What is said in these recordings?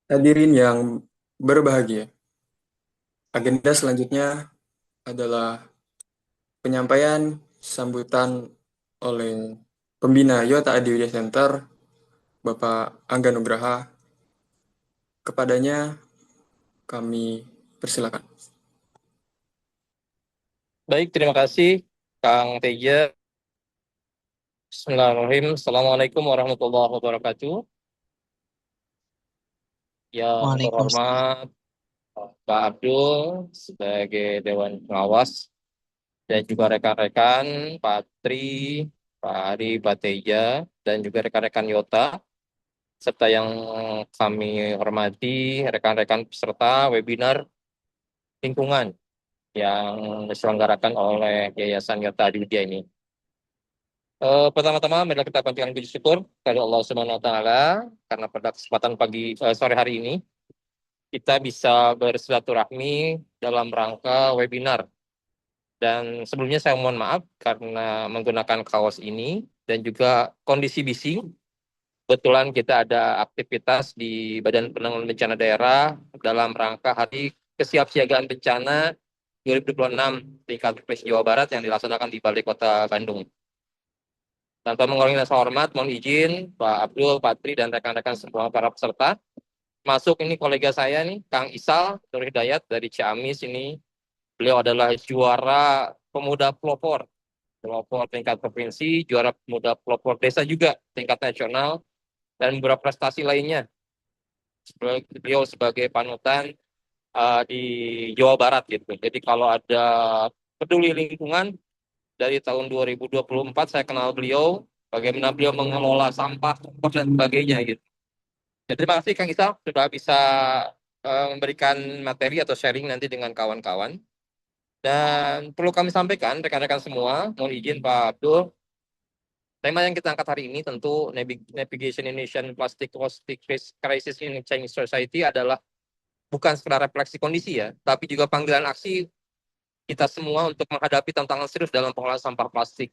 Hadirin yang berbahagia, agenda selanjutnya adalah penyampaian sambutan oleh pembina Yota Adi Widya Center, Bapak Angga Nugraha. Kepadanya kami persilakan. Baik, terima kasih Kang Teja. Bismillahirrahmanirrahim. Assalamualaikum warahmatullahi wabarakatuh. Yang Waalaikumsalam. terhormat Pak Abdul sebagai Dewan Pengawas dan juga rekan-rekan Pak Tri, Pak Ari, Pak Teja, dan juga rekan-rekan Yota, serta yang kami hormati rekan-rekan peserta webinar lingkungan yang diselenggarakan oleh Yayasan Yota Adi Widya ini. Pertama-tama marilah kita panjatkan puji syukur kepada Allah Subhanahu wa taala karena pada kesempatan sore hari ini kita bisa bersilaturahmi dalam rangka webinar. Dan sebelumnya saya mohon maaf karena menggunakan kaos ini dan juga kondisi bising. Kebetulan kita ada aktivitas di Badan Penanggulangan Bencana Daerah dalam rangka Hari Kesiapsiagaan Bencana 2026 tingkat Provinsi Jawa Barat yang dilaksanakan di Balai Kota Bandung. Tanpa mengurangi rasa hormat, mohon izin Pak Abdul, Pak Tri, dan rekan-rekan semua para peserta. Masuk ini kolega saya nih, Kang Isal Nur Hidayat dari Ciamis ini. Beliau adalah juara pemuda pelopor tingkat provinsi, juara pemuda pelopor desa juga tingkat nasional, dan beberapa prestasi lainnya. Beliau sebagai panutan di Jawa Barat gitu. Jadi kalau ada peduli lingkungan, dari tahun 2024 saya kenal beliau, bagaimana beliau mengelola sampah, kompos, dan sebagainya gitu. Jadi terima kasih Kang Isal sudah bisa memberikan materi atau sharing nanti dengan kawan-kawan. Dan perlu kami sampaikan rekan-rekan semua, mohon izin Pak Abdul, tema yang kita angkat hari ini tentu Navigation Indonesian Plastic Crisis in Chinese Society adalah bukan sekedar refleksi kondisi ya, tapi juga panggilan aksi kita semua untuk menghadapi tantangan serius dalam pengelolaan sampah plastik.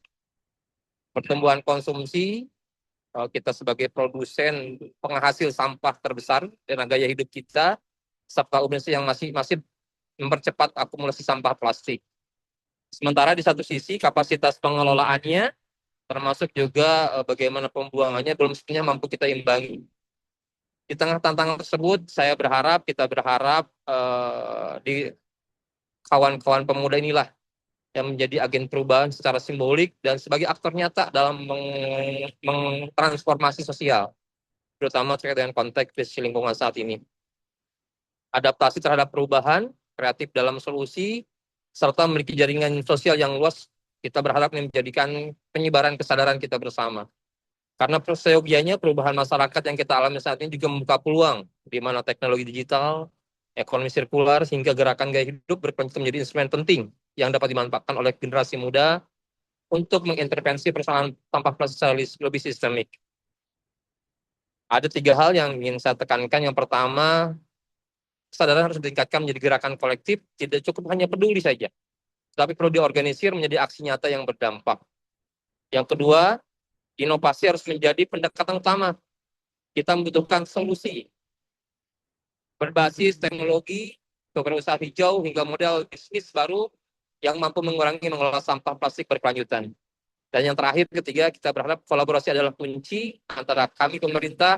Pertumbuhan konsumsi, kita sebagai produsen penghasil sampah terbesar dengan gaya hidup kita, serta urbanisasi yang masih mempercepat akumulasi sampah plastik. Sementara di satu sisi kapasitas pengelolaannya, termasuk juga bagaimana pembuangannya belum sepenuhnya mampu kita imbangi. Di tengah tantangan tersebut, kita berharap di kawan-kawan pemuda inilah yang menjadi agen perubahan secara simbolik dan sebagai aktor nyata dalam mengtransformasi sosial, terutama terkait dengan konteks krisis lingkungan saat ini. Adaptasi terhadap perubahan, kreatif dalam solusi, serta memiliki jaringan sosial yang luas, kita berharap menjadikan penyebaran kesadaran kita bersama. Karena seyogianya perubahan masyarakat yang kita alami saat ini juga membuka peluang di mana teknologi digital, ekonomi sirkular, hingga gerakan gaya hidup berpotensi menjadi instrumen penting yang dapat dimanfaatkan oleh generasi muda untuk mengintervensi persoalan sampah plastik secara lebih sistemik. Ada 3 hal yang ingin saya tekankan. Yang pertama, kesadaran harus ditingkatkan menjadi gerakan kolektif, tidak cukup hanya peduli saja, tapi perlu diorganisir menjadi aksi nyata yang berdampak. Yang kedua, inovasi harus menjadi pendekatan utama. Kita membutuhkan solusi berbasis teknologi, kewirausahaan hijau, hingga model bisnis baru yang mampu mengurangi mengelola sampah plastik berkelanjutan. Dan yang terakhir, ketiga, kita berharap kolaborasi adalah kunci antara kami pemerintah,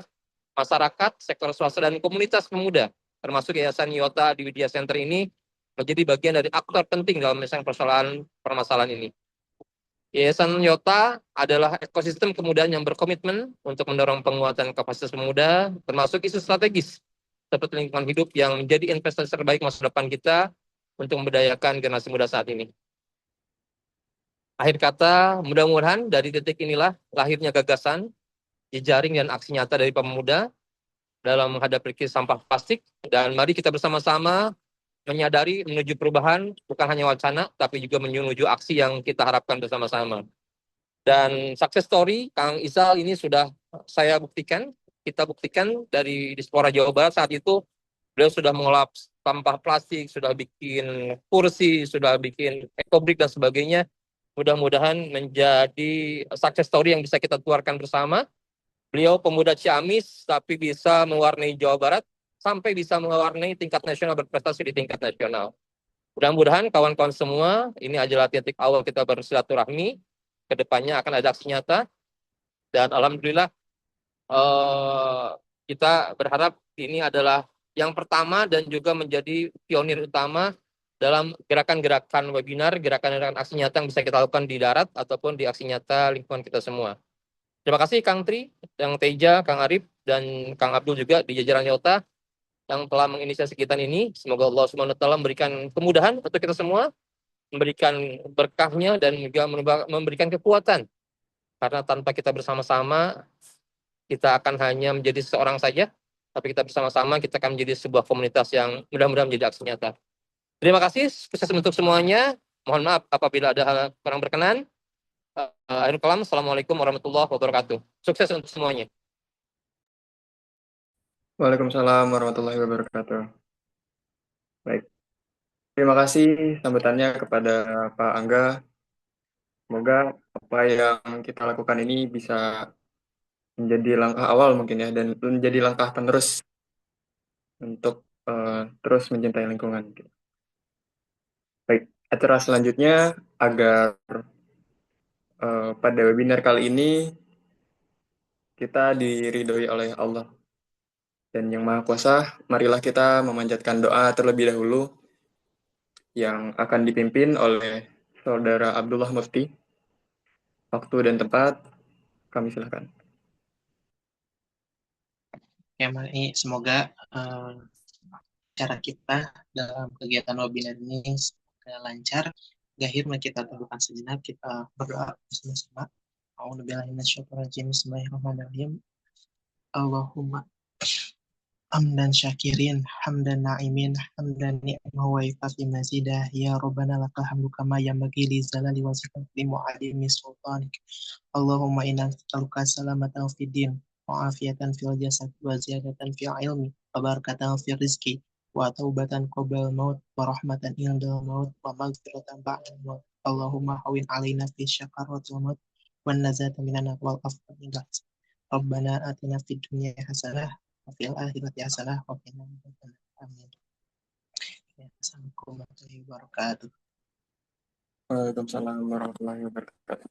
masyarakat, sektor swasta, dan komunitas pemuda, termasuk Yayasan Yota di Widya Center ini, menjadi bagian dari aktor penting dalam menyelesaikan permasalahan ini. Yayasan Yota adalah ekosistem kemudaan yang berkomitmen untuk mendorong penguatan kapasitas pemuda, termasuk isu strategis seperti lingkungan hidup yang menjadi investasi terbaik masa depan kita untuk memberdayakan generasi muda saat ini. Akhir kata, mudah-mudahan dari titik inilah lahirnya gagasan, jejaring, dan aksi nyata dari pemuda dalam menghadapi krisis sampah plastik. Dan mari kita bersama-sama menyadari menuju perubahan bukan hanya wacana, tapi juga menuju aksi yang kita harapkan bersama-sama. Dan success story Kang Isal ini sudah saya buktikan, kita buktikan dari Dispora Jawa Barat saat itu beliau sudah mengolah sampah plastik, sudah bikin kursi, sudah bikin ekobrik dan sebagainya. Mudah-mudahan menjadi success story yang bisa kita tularkan bersama. Beliau pemuda Ciamis, tapi bisa mewarnai Jawa Barat, sampai bisa mewarnai tingkat nasional, berprestasi di tingkat nasional. Mudah-mudahan kawan-kawan semua, ini adalah titik awal kita bersilaturahmi, kedepannya akan ada aksi nyata, dan alhamdulillah kita berharap ini adalah yang pertama dan juga menjadi pionir utama dalam gerakan-gerakan webinar, gerakan-gerakan aksi nyata yang bisa kita lakukan di darat ataupun di aksi nyata lingkungan kita semua. Terima kasih Kang Tri, Kang Teja, Kang Arif, dan Kang Abdul juga di jajaran Yota yang telah menginisiasi kegiatan ini. Semoga Allah SWT memberikan kemudahan untuk kita semua, memberikan berkahnya, dan juga memberikan kekuatan. Karena tanpa kita bersama-sama, kita akan hanya menjadi seseorang saja, tapi kita bersama-sama kita akan menjadi sebuah komunitas yang mudah-mudahan menjadi aksi nyata. Terima kasih, sukses untuk semuanya. Mohon maaf apabila ada hal kurang berkenan. Akhirul kalam, Assalamualaikum warahmatullahi wabarakatuh. Sukses untuk semuanya. Waalaikumsalam warahmatullahi wabarakatuh. Baik, terima kasih sambutannya kepada Pak Angga. Semoga apa yang kita lakukan ini bisa menjadi langkah awal mungkin ya, dan menjadi langkah penerus untuk terus mencintai lingkungan. Baik, acara selanjutnya agar pada webinar kali ini kita diridhoi oleh Allah dan Yang Maha Kuasa. Marilah kita memanjatkan doa terlebih dahulu yang akan dipimpin oleh Saudara Abdullah Mufti. Waktu dan tempat kami silakan. Ya, Mari semoga cara kita dalam kegiatan webinar ini semoga lancar. Gahir, mari kita tunggukan sejenak, kita berdoa bersama-sama. Bismillahirrahmanirrahim. Allahumma hamdan syakirin, hamdan na'imin, hamdan ni'mah wa ifafi mazidah, ya Rabbana lakal hamdu kama yanbaghi li zalali wajhika li mu'adimi sultanik. Allahumma inna nas'aluka salamatan fid din wa afiyatan fil jasad wa ziyadatan fil ilmi wa barakatan fil rizki wa taubatan qabla maut wa rahmatan indal maut wa maghfiratan ba'da maut. Allahumma hawin alaina fi syakaratil maut wa nazata minan wal afwa indah. Rabbana atina fid dunya hasanah wa fil akhirati hasanah wa qina adzabannar. Amin. Assalamualaikum warahmatullahi wabarakatuh. Waalaikumsalam warahmatullahi wabarakatuh.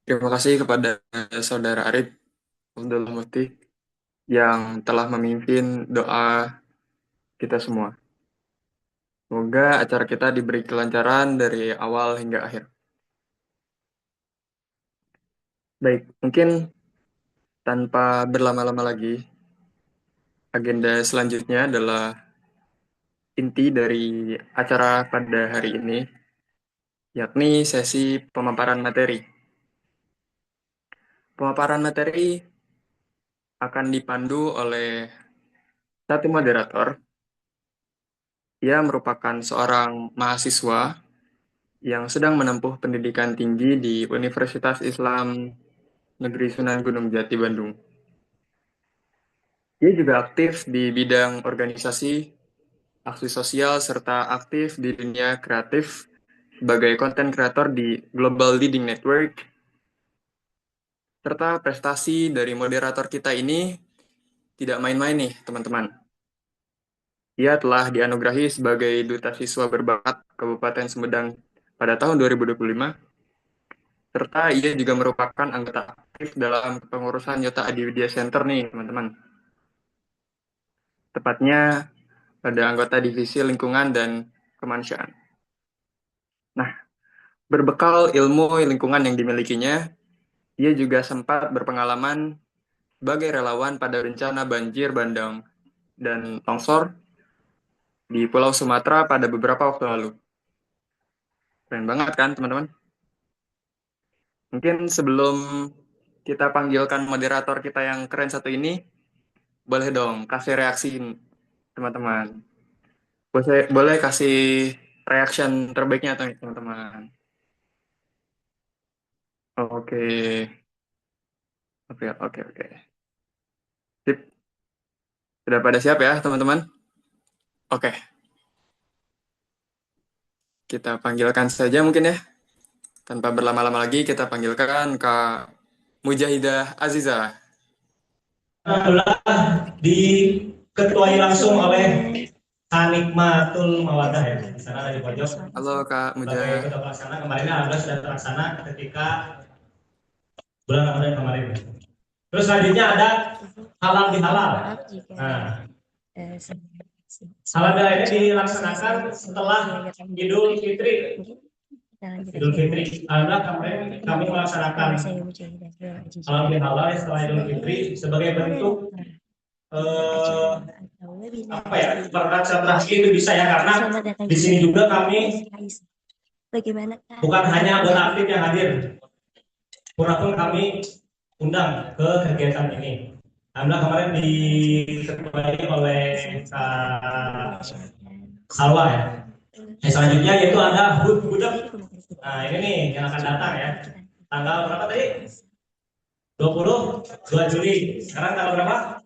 Terima kasih kepada Saudara Arif Abdul Mufti yang telah memimpin doa kita semua. Semoga acara kita diberi kelancaran dari awal hingga akhir. Baik, mungkin tanpa berlama-lama lagi, agenda selanjutnya adalah inti dari acara pada hari ini, yakni sesi pemaparan materi. Pemaparan materi akan dipandu oleh satu moderator. Ia merupakan seorang mahasiswa yang sedang menempuh pendidikan tinggi di Universitas Islam Negeri Sunan Gunung Jati, Bandung. Dia juga aktif di bidang organisasi, aksi sosial, serta aktif di dunia kreatif sebagai konten kreator di Global Leading Network. Serta prestasi dari moderator kita ini tidak main-main nih, teman-teman. Ia telah dianugerahi sebagai Duta Siswa Berbakat Kabupaten Sumedang pada tahun 2025, serta ia juga merupakan anggota aktif dalam pengurusan Yota Adiwidya Center nih, teman-teman. Tepatnya pada anggota Divisi Lingkungan dan Kemanusiaan. Nah, berbekal ilmu lingkungan yang dimilikinya, ia juga sempat berpengalaman sebagai relawan pada bencana banjir bandang dan longsor di Pulau Sumatera pada beberapa waktu lalu. Keren banget kan, teman-teman? Mungkin sebelum kita panggilkan moderator kita yang keren satu ini, boleh dong kasih reaksi, teman-teman. Boleh kasih reaction terbaiknya, teman-teman. Oke, oke, oke, oke. Sip. Sudah pada siap ya, teman-teman? Oke, kita panggilkan saja mungkin ya. Tanpa berlama-lama lagi, kita panggilkan Kak Mujahidah Aziza. Adalah diketuai langsung oleh Kanikmatul Mawadah ya, di sana di pojok. Halo Kak Sebagai Mujah. ketua pelaksana kemarin alhamdulillah sudah terlaksana ketika bulan Ramadan kemarin. Terus selanjutnya ada halal bihalal. Nah, halal bihalal ini dilaksanakan setelah Idul Fitri. Idul Fitri. Alhamdulillah kemarin kami melaksanakan halal bihalal setelah Idul Fitri sebagai bentuk apa ya, konsentrasi itu bisa ya, karena di sini juga kami bukan hanya anggota aktif yang hadir, pun kami undang ke kegiatan ini. Alhamdulillah kemarin diketuai oleh Kak Salwa ya. Selanjutnya yaitu ada HUT Gudeg. Nah ini nih yang akan datang ya. Tanggal berapa tadi? 22 Juli. Sekarang tanggal berapa?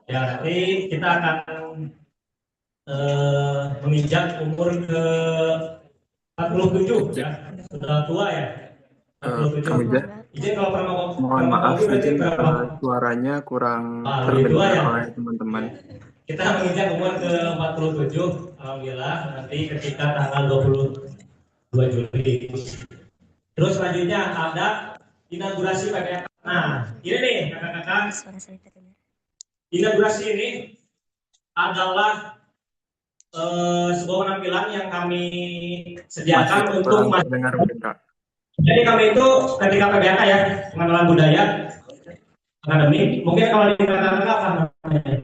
Ya nanti kita akan menginjak umur ke 47 ya, sudah tua ya. 47. Kak Mujah, Izin kalau pernah mohon maaf berarti izin berapa? suaranya kurang Lebih tua terdengar ya. oleh teman-teman. Kita menginjak umur ke 47, alhamdulillah nanti ketika tanggal 22 Juli. Terus selanjutnya ada inaugurasi PPK. Nah, ini nih kakak-kakak. Inaugurasi ini adalah sebuah penampilan yang kami sediakan untuk dengar Kak. Jadi kami itu ketika PBK ya, pengenalan budaya akademik, mungkin kalau di kakak-kakak apa namanya?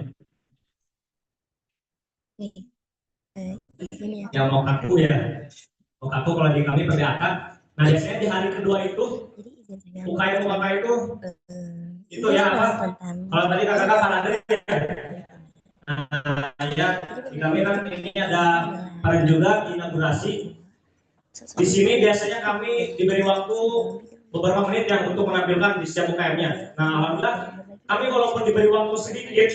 Yang mau kaku ya, mau kaku kalau di kami PBK. Nah biasanya di hari kedua itu UKM itu ya apa? Kalau tadi kakak-kakak Panadri ya. Nah ya, di kami kan ini ada kemarin juga inaugurasi. Di sini biasanya kami diberi waktu beberapa menit yang untuk menampilkan di setiap UKM-nya. Nah, alhamdulillah kami walaupun diberi waktu sedikit,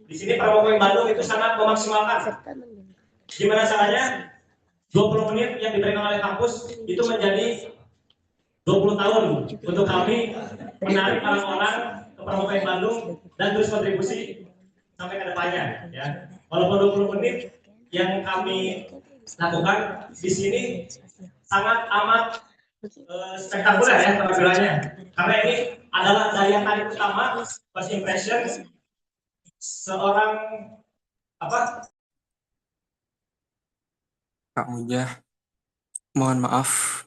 di sini Pramuka Bandung itu sangat memaksimalkan. Gimana caranya? 20 menit yang diberikan oleh kampus itu menjadi 20 tahun untuk kami menarik orang-orang ke Pramuka Bandung dan terus kontribusi sampai ke depannya. Ya. Walaupun 20 menit yang kami lakukan di sini sangat amat spektakuler ya penampilannya, karena ini adalah daya tarik utama first impression seorang apa? Kak Mujah, mohon maaf,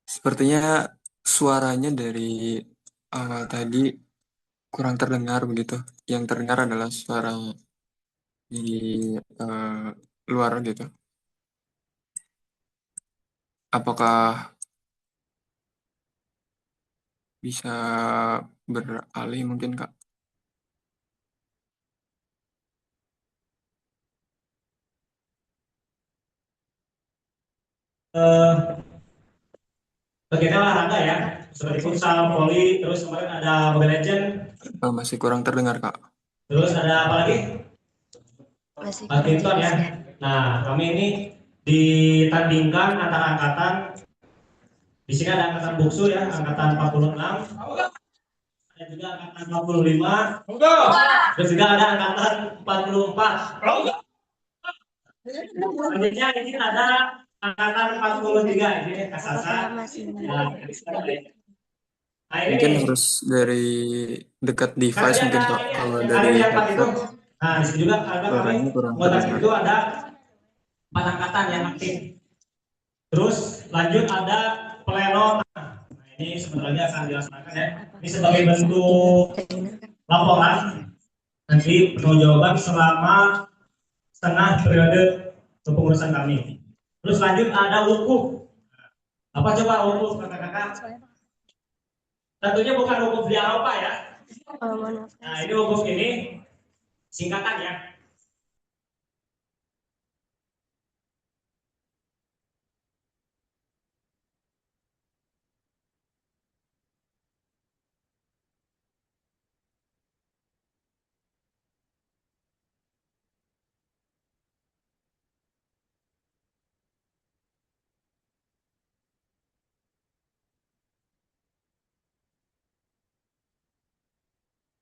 sepertinya suaranya dari awal tadi kurang terdengar begitu. Yang terdengar adalah suara di luar gitu. Apakah bisa beralih mungkin Kak? Kegiatan olahraga ya, seperti futsal, voli, terus kemarin ada Mobile Legend, Masih kurang terdengar Kak. terus ada apa lagi? Masih Badminton ya. Nah, kami ini ditandingkan antar angkatan. Di sini ada angkatan bungsu ya, angkatan 46. Ada juga angkatan 45. Terus juga ada angkatan 44. Selanjutnya ini ada angkatan 43 ini Kasasa. Nah, Mungkin ini harus dari dekat device kalian mungkin ada Kak. ini ya, Kalau yang dari kalian lihat Pak itu. headset Nah, di sini juga ada kami suaranya kurang anggota terdengar. itu ada 4 angkatan yang aktif. Terus lanjut ada pleno. Nah, ini sebentar lagi akan dilaksanakan ya. Ini sebagai bentuk laporan nanti pertanggung jawaban selama setengah periode kepengurusan kami. Terus lanjut ada wukuf. Apa coba wukuf kakak-kakak? Tentunya bukan wukuf di Eropa ya. Nah, ini wukuf ini singkatan ya.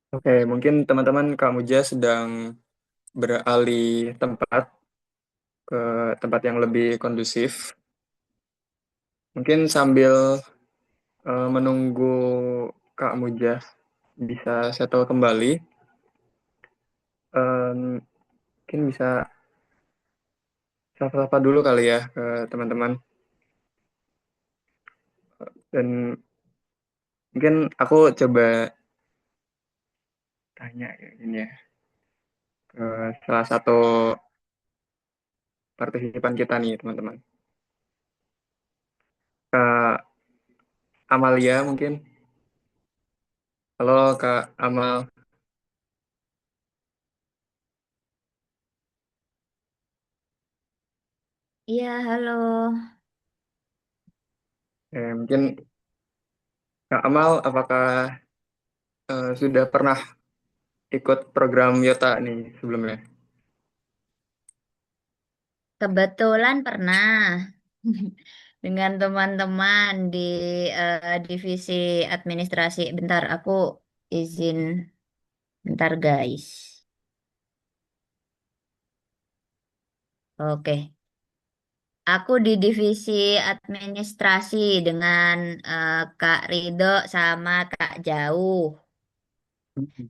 Oke, mungkin teman-teman Kak Muja sedang beralih tempat ke tempat yang lebih kondusif. Mungkin sambil menunggu Kak Muja bisa settle kembali, mungkin bisa sapa-sapa dulu kali ya ke teman-teman. Dan mungkin aku coba tanya ini ya ke salah satu partisipan kita nih teman-teman. Kak Amalia mungkin. Halo Kak Amal. Iya, halo. Mungkin Kak Amal apakah sudah pernah ikut program Yota nih sebelumnya? Kebetulan pernah dengan teman-teman di divisi administrasi. Bentar, aku izin bentar, guys. Oke. Aku di divisi administrasi dengan Kak Rido sama Kak Jauh.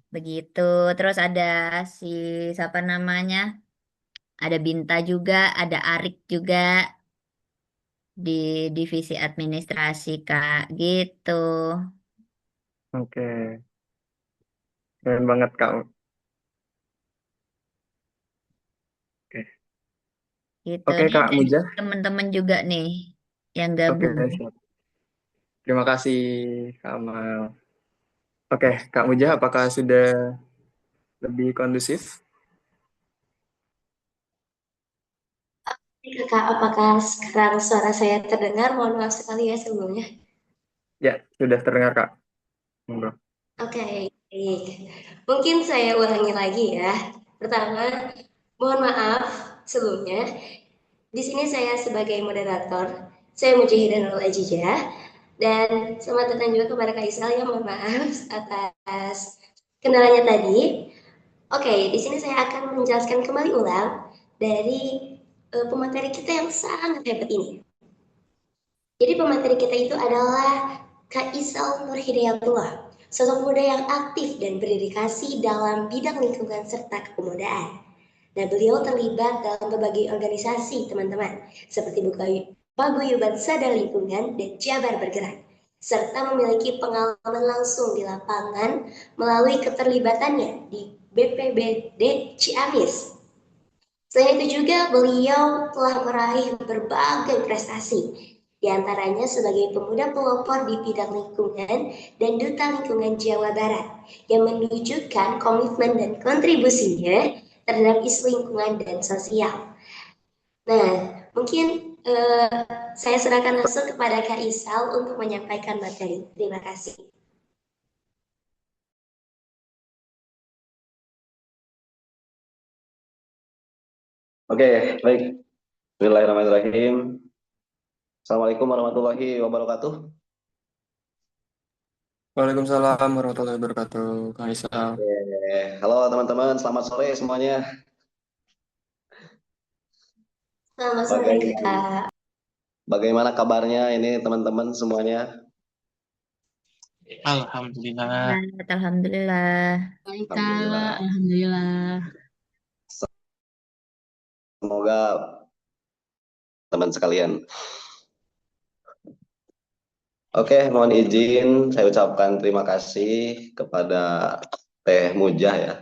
Begitu. Terus ada si siapa namanya? Ada Binta juga, ada Arik juga di divisi administrasi, Kak. Gitu. Oke, keren banget Kak. Oke, Gitu. oke Ini Kak ada Muja. teman-teman juga nih yang Oke, gabung. siap. Terima kasih Kak Amal. Oke, Kak Muja, apakah sudah lebih kondusif? Kakak, apakah sekarang suara saya terdengar? Mohon maaf sekali ya sebelumnya. Ya, sudah terdengar Kak. Monggo. Oke, baik. Mungkin saya ulangi lagi ya. Pertama, mohon maaf sebelumnya. Di sini saya sebagai moderator, saya Mujahidah Nurul Ajijah. Dan selamat datang juga kepada Kak Isal ya, mohon maaf atas kendalanya tadi. Oke, di sini saya akan menjelaskan kembali ulang dari pemateri kita yang sangat hebat ini. Jadi pemateri kita itu adalah Kak Isal Nur Hidayatullah, sosok muda yang aktif dan berdedikasi dalam bidang lingkungan serta kepemudaan. Dan beliau terlibat dalam berbagai organisasi teman-teman, seperti Paguyuban Sadar Lingkungan dan Jabar Bergerak. serta memiliki pengalaman langsung di lapangan melalui keterlibatannya di BPBD Ciamis. Selain itu juga beliau telah meraih berbagai prestasi, di antaranya sebagai pemuda pelopor di bidang lingkungan dan Duta Lingkungan Jawa Barat, yang menunjukkan komitmen dan kontribusinya terhadap isu lingkungan dan sosial. Nah, mungkin saya serahkan langsung kepada Kak Isal untuk menyampaikan materi. Terima kasih. Oke, baik. Bismillahirrahmanirrahim. Assalamualaikum warahmatullahi wabarakatuh. Waalaikumsalam warahmatullahi wabarakatuh, Kang Isal. Halo teman-teman, selamat sore semuanya. Selamat sore, Kak. Bagaimana kabarnya ini teman-teman semuanya? Alhamdulillah. Alhamdulillah. Baik, Kak. Alhamdulillah. Semoga teman sekalian. Oke, mohon izin saya ucapkan terima kasih kepada Teh Mujah ya,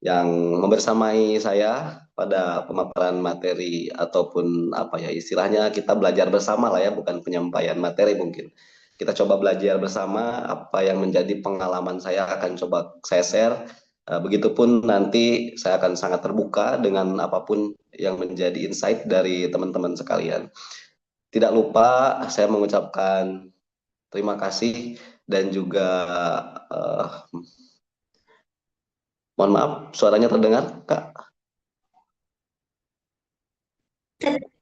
yang membersamai saya pada pemaparan materi ataupun apa ya istilahnya kita belajar bersama lah ya, bukan penyampaian materi mungkin. Kita coba belajar bersama apa yang menjadi pengalaman saya akan coba saya share. Begitupun nanti saya akan sangat terbuka dengan apapun yang menjadi insight dari teman-teman sekalian. Tidak lupa saya mengucapkan terima kasih dan juga mohon maaf suaranya terdengar, Kak?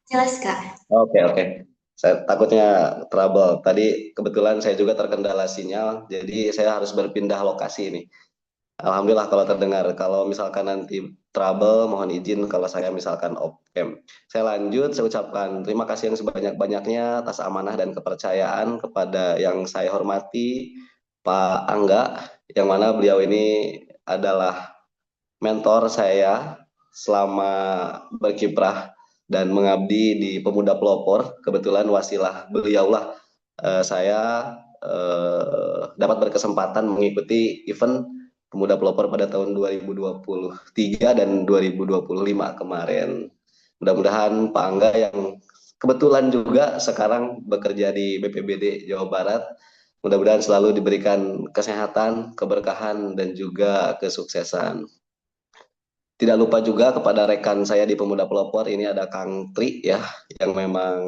Jelas, Kak. Oke. Saya takutnya trouble. Tadi kebetulan saya juga terkendala sinyal, jadi saya harus berpindah lokasi ini. Alhamdulillah kalau terdengar. Kalau misalkan nanti trouble, mohon izin kalau saya misalkan off cam. Saya lanjut, saya ucapkan terima kasih yang sebanyak-banyaknya atas amanah dan kepercayaan kepada yang saya hormati, Pak Angga, yang mana beliau ini adalah mentor saya selama berkiprah dan mengabdi di Pemuda Pelopor. Kebetulan wasilah beliaulah saya dapat berkesempatan mengikuti event Pemuda Pelopor pada tahun 2023 dan 2025 kemarin. Mudah-mudahan Pak Angga yang kebetulan juga sekarang bekerja di BPBD Jawa Barat, mudah-mudahan selalu diberikan kesehatan, keberkahan, dan juga kesuksesan. Tidak lupa juga kepada rekan saya di Pemuda Pelopor, ini ada Kang Tri ya, yang memang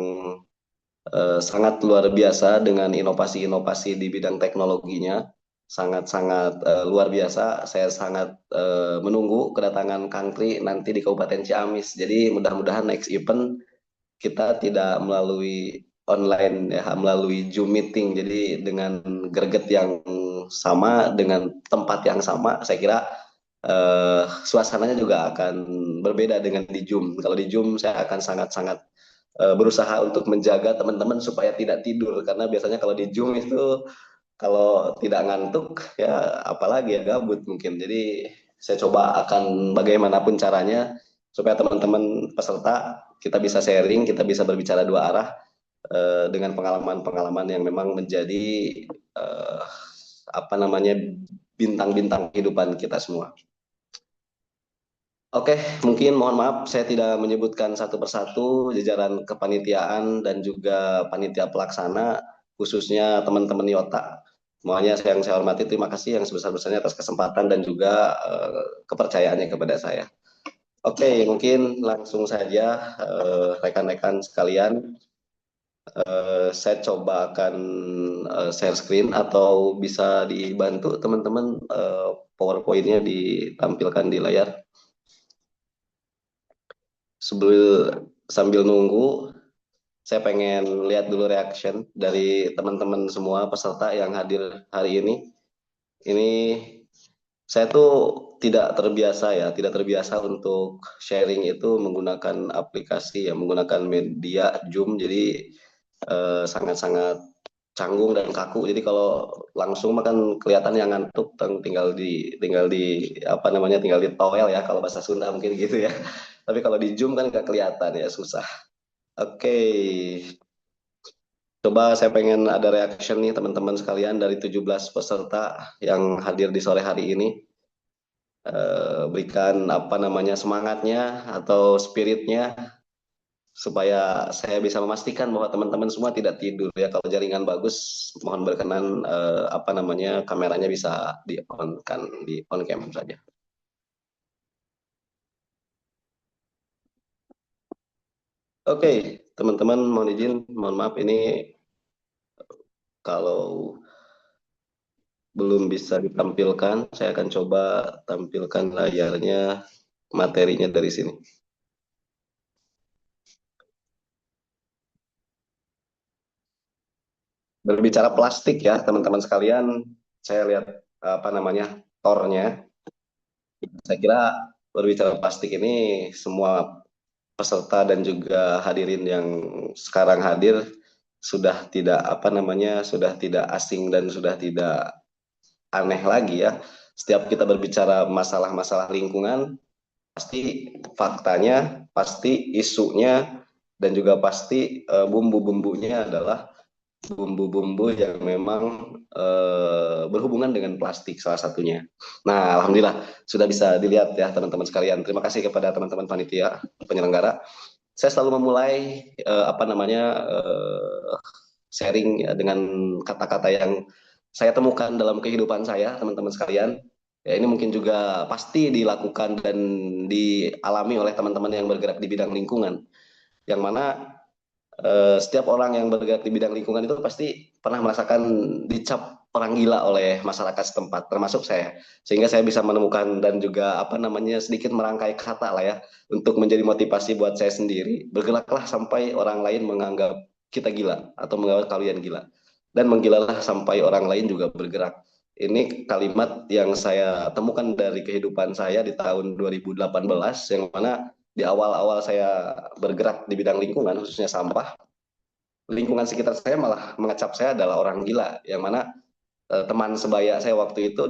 sangat luar biasa dengan inovasi-inovasi di bidang teknologinya. Sangat-sangat luar biasa. Saya sangat menunggu kedatangan Kang Tri nanti di Kabupaten Ciamis. Jadi mudah-mudahan next event kita tidak melalui online ya, melalui Zoom meeting. Jadi dengan greget yang sama, dengan tempat yang sama, saya kira suasananya juga akan berbeda dengan di Zoom. Kalau di Zoom saya akan sangat-sangat berusaha untuk menjaga teman-teman supaya tidak tidur, karena biasanya kalau di Zoom itu kalau tidak ngantuk ya apalagi ya gabut mungkin. Jadi saya coba akan bagaimanapun caranya supaya teman-teman peserta kita bisa sharing, kita bisa berbicara dua arah dengan pengalaman-pengalaman yang memang menjadi apa namanya bintang-bintang kehidupan kita semua. Oke, mungkin mohon maaf saya tidak menyebutkan satu persatu jajaran kepanitiaan dan juga panitia pelaksana, khususnya teman-teman Yota. Semuanya yang saya hormati, terima kasih yang sebesar-besarnya atas kesempatan dan juga kepercayaannya kepada saya. Oke, mungkin langsung saja rekan-rekan sekalian, saya coba akan share screen atau bisa dibantu teman-teman PowerPoint-nya ditampilkan di layar. Sambil nunggu, saya pengen lihat dulu reaction dari teman-teman semua peserta yang hadir hari ini. Ini saya tuh tidak terbiasa untuk sharing itu menggunakan aplikasi ya, menggunakan media Zoom. Jadi sangat-sangat canggung dan kaku. Jadi kalau langsung makan kelihatan yang ngantuk, tinggal di apa namanya, tinggal di towel ya kalau bahasa Sunda mungkin gitu ya. Tapi kalau di Zoom kan nggak kelihatan ya, susah. Oke. Coba saya pengen ada reaction nih teman-teman sekalian dari 17 peserta yang hadir di sore hari ini. Berikan apa namanya semangatnya atau spiritnya supaya saya bisa memastikan bahwa teman-teman semua tidak tidur ya. Kalau jaringan bagus, mohon berkenan apa namanya kameranya bisa di on kan, di on cam saja. Oke, teman-teman mohon izin, mohon maaf ini kalau belum bisa ditampilkan, saya akan coba tampilkan layarnya, materinya dari sini. Berbicara plastik ya, teman-teman sekalian, saya lihat apa namanya tornya. Saya kira berbicara plastik ini semua peserta dan juga hadirin yang sekarang hadir sudah tidak apa namanya sudah tidak asing dan sudah tidak aneh lagi ya. Setiap kita berbicara masalah-masalah lingkungan, pasti faktanya, pasti isunya, dan juga pasti bumbu-bumbunya adalah bumbu-bumbu yang memang berhubungan dengan plastik salah satunya. Nah, alhamdulillah sudah bisa dilihat ya teman-teman sekalian. Terima kasih kepada teman-teman panitia penyelenggara. Saya selalu memulai apa namanya sharing ya, dengan kata-kata yang saya temukan dalam kehidupan saya, teman-teman sekalian. Ya, ini mungkin juga pasti dilakukan dan dialami oleh teman-teman yang bergerak di bidang lingkungan. Yang mana setiap orang yang bergerak di bidang lingkungan itu pasti pernah merasakan dicap orang gila oleh masyarakat setempat, termasuk saya. Sehingga saya bisa menemukan dan juga apa namanya sedikit merangkai kata lah ya untuk menjadi motivasi buat saya sendiri. Bergeraklah sampai orang lain menganggap kita gila atau menganggap kalian gila. Dan menggilalah sampai orang lain juga bergerak. Ini kalimat yang saya temukan dari kehidupan saya di tahun 2018 yang mana di awal-awal saya bergerak di bidang lingkungan, khususnya sampah, lingkungan sekitar saya malah mengecap saya adalah orang gila, yang mana teman sebaya saya waktu itu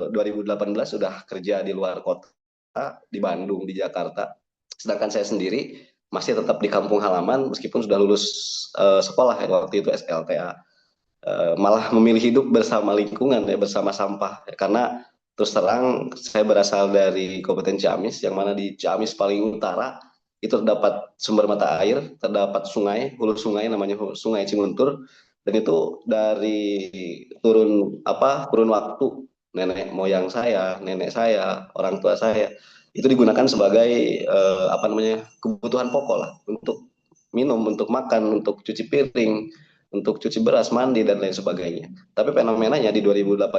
2018 sudah kerja di luar kota, di Bandung, di Jakarta, sedangkan saya sendiri masih tetap di kampung halaman meskipun sudah lulus sekolah ya, waktu itu SLTA. Malah memilih hidup bersama lingkungan ya, bersama sampah ya, karena terus terang saya berasal dari Kabupaten Ciamis yang mana di Ciamis paling utara itu terdapat sumber mata air, terdapat sungai, hulu sungai namanya Sungai Cimuntur, dan itu dari turun waktu nenek moyang saya, nenek saya, orang tua saya itu digunakan sebagai apa namanya kebutuhan pokok lah untuk minum, untuk makan, untuk cuci piring, untuk cuci beras, mandi, dan lain sebagainya. Tapi fenomenanya di 2018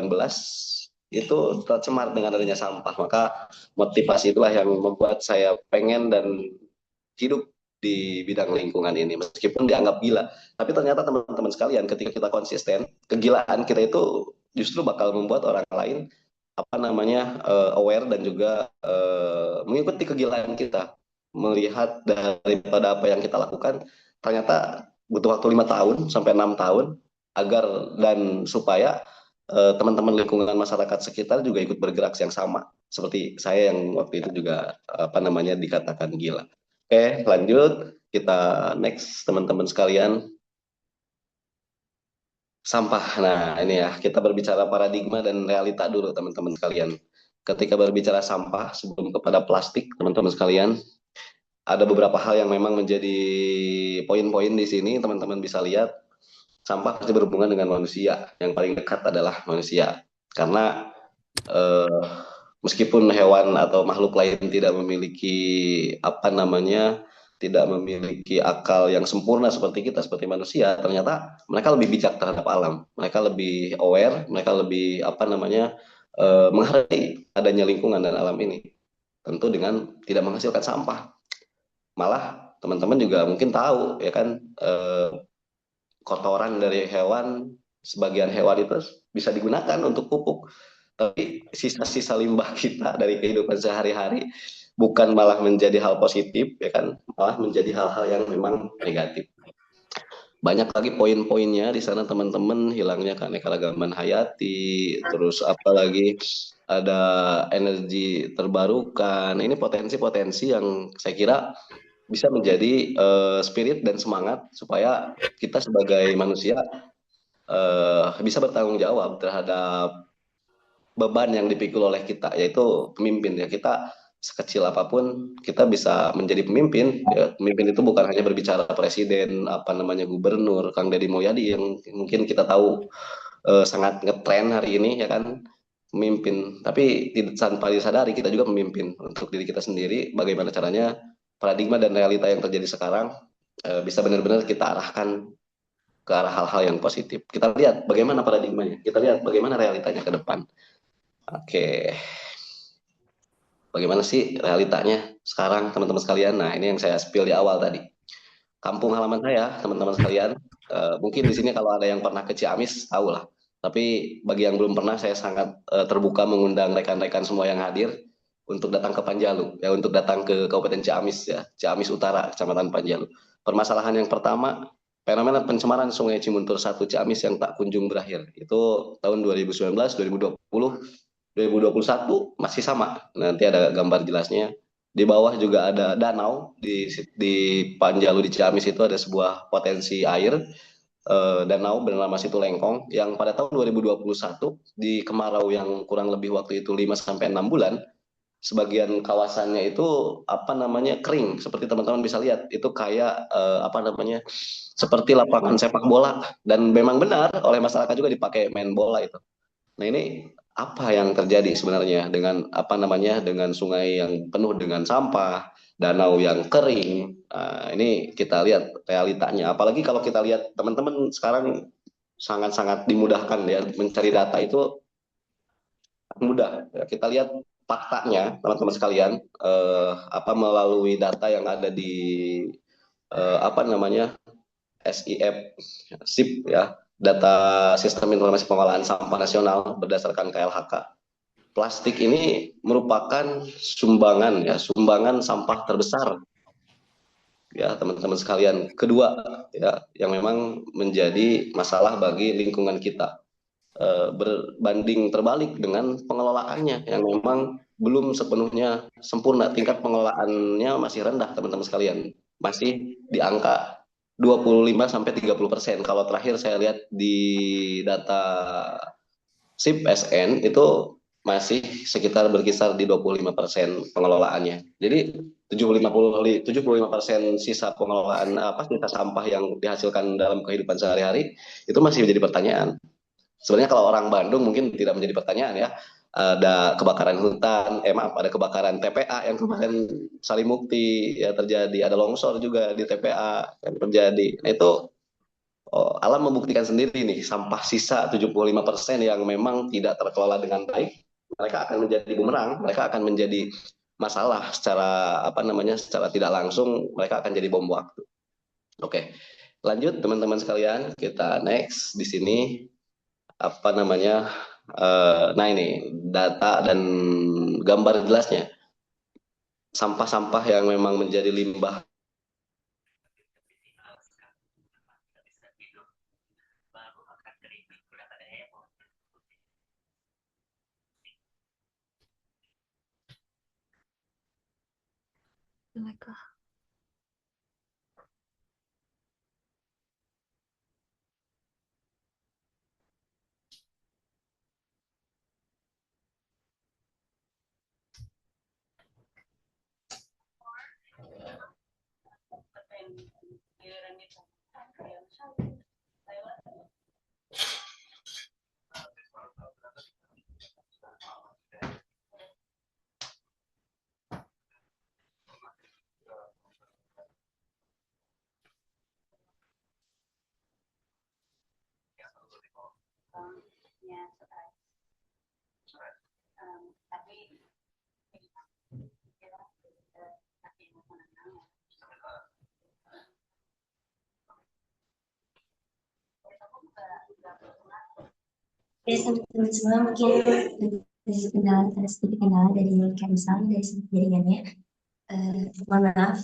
itu tercemar dengan adanya sampah. Maka motivasi itulah yang membuat saya pengen dan hidup di bidang lingkungan ini. Meskipun dianggap gila. Tapi ternyata teman-teman sekalian ketika kita konsisten, kegilaan kita itu justru bakal membuat orang lain apa namanya aware dan juga mengikuti kegilaan kita. Melihat daripada apa yang kita lakukan, ternyata butuh waktu 5 tahun sampai 6 tahun agar dan supaya teman-teman lingkungan masyarakat sekitar juga ikut bergerak yang sama seperti saya yang waktu itu juga apa namanya dikatakan gila. Oke, lanjut kita next teman-teman sekalian. Sampah. Nah, ini ya kita berbicara paradigma dan realita dulu teman-teman sekalian. Ketika berbicara sampah sebelum kepada plastik, teman-teman sekalian, ada beberapa hal yang memang menjadi poin-poin di sini teman-teman bisa lihat. Sampah pasti berhubungan dengan manusia. Yang paling dekat adalah manusia. Karena meskipun hewan atau makhluk lain tidak memiliki apa namanya, tidak memiliki akal yang sempurna seperti kita, seperti manusia, ternyata mereka lebih bijak terhadap alam. Mereka lebih aware, mereka lebih apa namanya menghargai adanya lingkungan dan alam ini. Tentu dengan tidak menghasilkan sampah. Malah teman-teman juga mungkin tahu ya kan kotoran dari hewan, sebagian hewan itu bisa digunakan untuk pupuk. Tapi sisa-sisa limbah kita dari kehidupan sehari-hari bukan malah menjadi hal positif, ya kan, malah menjadi hal-hal yang memang negatif. Banyak lagi poin-poinnya di sana teman-teman, hilangnya keanekaragaman hayati, terus apalagi ada energi terbarukan. Ini potensi-potensi yang saya kira bisa menjadi spirit dan semangat supaya kita sebagai manusia bisa bertanggung jawab terhadap beban yang dipikul oleh kita, yaitu pemimpin ya. Kita sekecil apapun kita bisa menjadi pemimpin ya. Pemimpin itu bukan hanya berbicara presiden, apa namanya, gubernur, Kang Deddy Mulyadi yang mungkin kita tahu sangat ngetren hari ini ya kan, pemimpin. Tapi tanpa disadari kita juga pemimpin untuk diri kita sendiri. Bagaimana caranya paradigma dan realita yang terjadi sekarang bisa benar-benar kita arahkan ke arah hal-hal yang positif. Kita lihat bagaimana paradigmanya, kita lihat bagaimana realitanya ke depan. Oke, bagaimana sih realitanya sekarang teman-teman sekalian? Nah, ini yang saya spill di awal tadi. Kampung halaman saya, teman-teman sekalian, mungkin di sini kalau ada yang pernah ke Ciamis, tahu lah. Tapi bagi yang belum pernah, saya sangat terbuka mengundang rekan-rekan semua yang hadir untuk datang ke Panjalu, ya, untuk datang ke Kabupaten Ciamis, ya, Ciamis Utara, Kecamatan Panjalu. Permasalahan yang pertama, fenomena pencemaran Sungai Cimuntur 1 Ciamis yang tak kunjung berakhir. Itu tahun 2019, 2020, 2021 masih sama. Nanti ada gambar jelasnya. Di bawah juga ada danau di Panjalu di Ciamis itu ada sebuah potensi air danau bernama Situ Lengkong yang pada tahun 2021 di kemarau yang kurang lebih waktu itu 5 sampai 6 bulan sebagian kawasannya itu apa namanya kering seperti teman-teman bisa lihat itu kayak apa namanya seperti lapangan sepak bola dan memang benar oleh masyarakat juga dipakai main bola itu. Nah, ini apa yang terjadi sebenarnya dengan apa namanya dengan sungai yang penuh dengan sampah, danau yang kering. Nah, ini kita lihat realitanya. Apalagi kalau kita lihat teman-teman sekarang sangat-sangat dimudahkan ya mencari data itu mudah. Ya, kita lihat faktanya teman-teman sekalian apa melalui data yang ada di apa namanya SIF SIP ya, data Sistem Informasi Pengolahan Sampah Nasional berdasarkan KLHK. Plastik ini merupakan sumbangan sampah terbesar ya teman-teman sekalian. Kedua ya yang memang menjadi masalah bagi lingkungan kita. Berbanding terbalik dengan pengelolaannya yang memang belum sepenuhnya sempurna. Tingkat pengelolaannya masih rendah teman-teman sekalian. Masih di angka 25-30%. Kalau terakhir saya lihat di data SIP SN itu masih sekitar berkisar di 25% pengelolaannya. Jadi 75% sisa pengelolaan sisa sampah yang dihasilkan dalam kehidupan sehari-hari itu masih menjadi pertanyaan. Sebenarnya kalau orang Bandung mungkin tidak menjadi pertanyaan ya. Ada kebakaran hutan, ada kebakaran TPA yang kemarin Sarimukti ya terjadi, ada longsor juga di TPA yang terjadi. Nah, itu alam membuktikan sendiri nih, sampah sisa 75% yang memang tidak terkelola dengan baik, mereka akan menjadi bumerang, mereka akan menjadi masalah secara apa namanya, secara tidak langsung mereka akan jadi bom waktu. Oke, lanjut teman-teman sekalian, kita next di sini apa namanya, nah ini data dan gambar jelasnya, sampah-sampah yang memang menjadi limbah Ya, teman-teman semua mungkin ada sedikit kendala dari Kamsal dari segi jaringannya. Mohon maaf.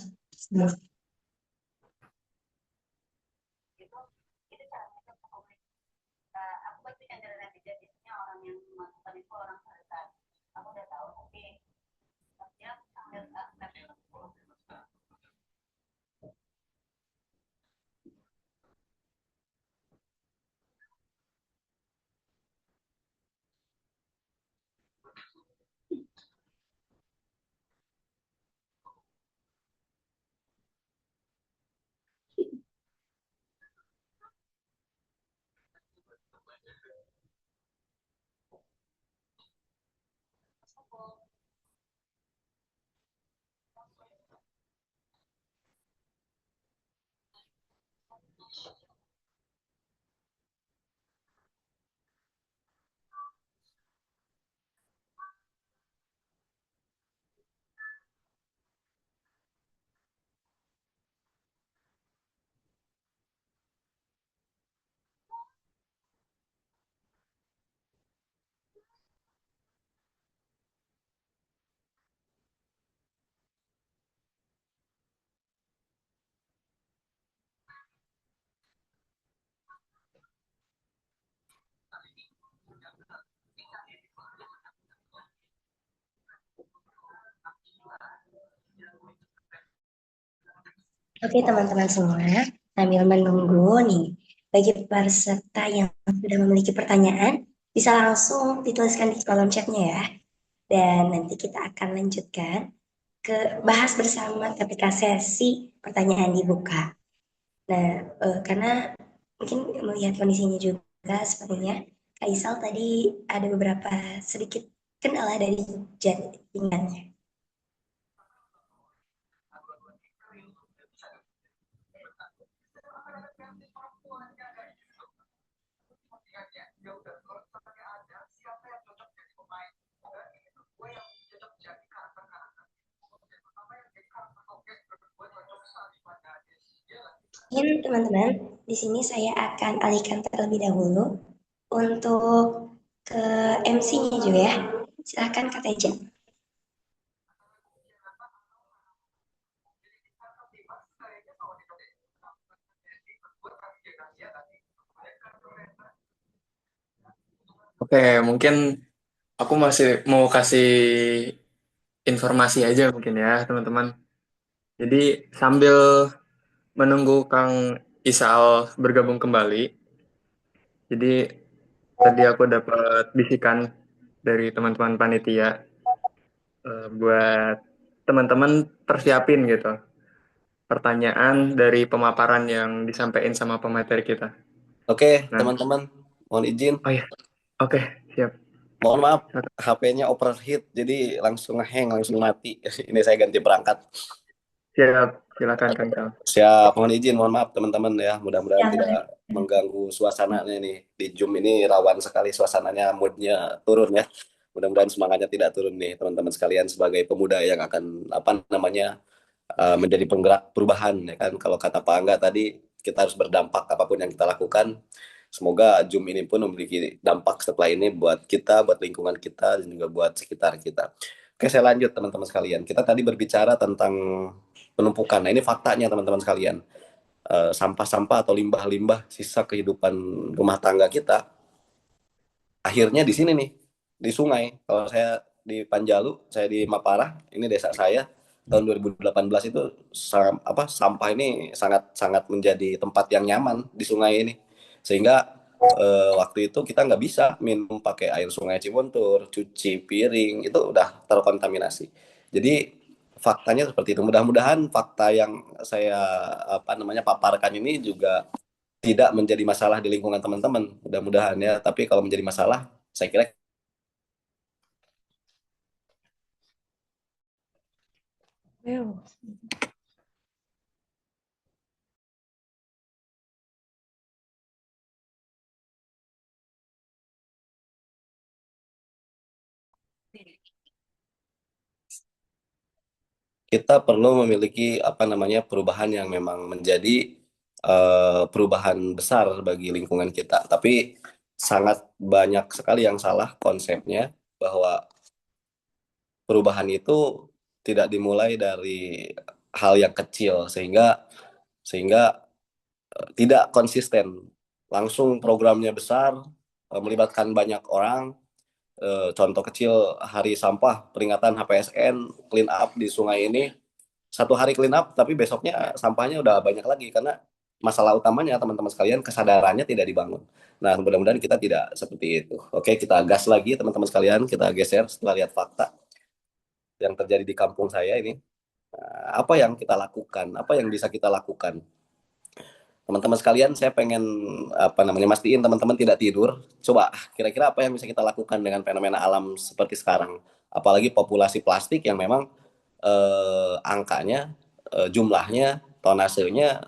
Oke teman-teman semua, sambil menunggu nih, bagi peserta yang sudah memiliki pertanyaan, bisa langsung dituliskan di kolom chatnya ya. Dan nanti kita akan lanjutkan ke bahas bersama ketika sesi pertanyaan dibuka. Nah, karena mungkin melihat kondisinya juga sepertinya Kak Isal tadi ada beberapa sedikit kendala dari jaringannya. Mungkin teman-teman, di sini saya akan alihkan terlebih dahulu untuk ke MC-nya juga ya. Silahkan Kak Teja. Oke, mungkin aku masih mau kasih informasi aja mungkin ya, teman-teman. Jadi sambil menunggu Kang Isal bergabung kembali, jadi tadi aku dapat bisikan dari teman-teman panitia buat teman-teman persiapin gitu pertanyaan dari pemaparan yang disampaikan sama pemateri kita. Oke, Nah, teman-teman, mohon izin. oh ya, oke, siap. Mohon maaf, HP-nya overheat, jadi langsung hang, langsung mati. Ini saya ganti perangkat. Siap, silakan Kang Isal. Siap, mohon izin, mohon maaf teman-teman ya. Mudah-mudahan Ya, tidak mengganggu suasananya nih. Di Zoom ini rawan sekali suasananya, moodnya turun ya. Mudah-mudahan semangatnya tidak turun nih teman-teman sekalian sebagai pemuda yang akan apa namanya menjadi penggerak perubahan ya kan. Kalau kata Pak Angga tadi, kita harus berdampak apapun yang kita lakukan. Semoga Zoom ini pun memiliki dampak setelah ini buat kita, buat lingkungan kita, dan juga buat sekitar kita. Oke, saya lanjut teman-teman sekalian. Kita tadi berbicara tentang penumpukan. Nah, ini faktanya teman-teman sekalian. Sampah-sampah atau limbah-limbah sisa kehidupan rumah tangga kita, akhirnya di sini nih, di sungai. Kalau saya di Panjalu, saya di Maparah, ini desa saya, tahun 2018 itu sampah ini sangat sangat menjadi tempat yang nyaman di sungai ini, sehingga waktu itu kita nggak bisa minum pakai air sungai Ciwontur, cuci piring itu udah terkontaminasi. Jadi faktanya seperti itu. Mudah-mudahan fakta yang saya paparkan ini juga tidak menjadi masalah di lingkungan teman-teman. Mudah-mudahan ya. Tapi kalau menjadi masalah, saya kira kita perlu memiliki perubahan yang memang menjadi perubahan besar bagi lingkungan kita. Tapi sangat banyak sekali yang salah konsepnya bahwa perubahan itu tidak dimulai dari hal yang kecil sehingga sehingga tidak konsisten. Langsung programnya besar, melibatkan banyak orang. Contoh kecil hari sampah peringatan HPSN clean up di sungai ini, satu hari clean up tapi besoknya sampahnya udah banyak lagi karena masalah utamanya teman-teman sekalian kesadarannya tidak dibangun. Nah, mudah-mudahan kita tidak seperti itu. Oke, kita gas lagi teman-teman sekalian, kita geser setelah lihat fakta yang terjadi di kampung saya ini. Apa yang kita lakukan? Apa yang bisa kita lakukan? Teman-teman sekalian, saya pengen mastiin teman-teman tidak tidur. Coba kira-kira apa yang bisa kita lakukan dengan fenomena alam seperti sekarang? Apalagi populasi plastik yang memang angkanya, jumlahnya, tonasenya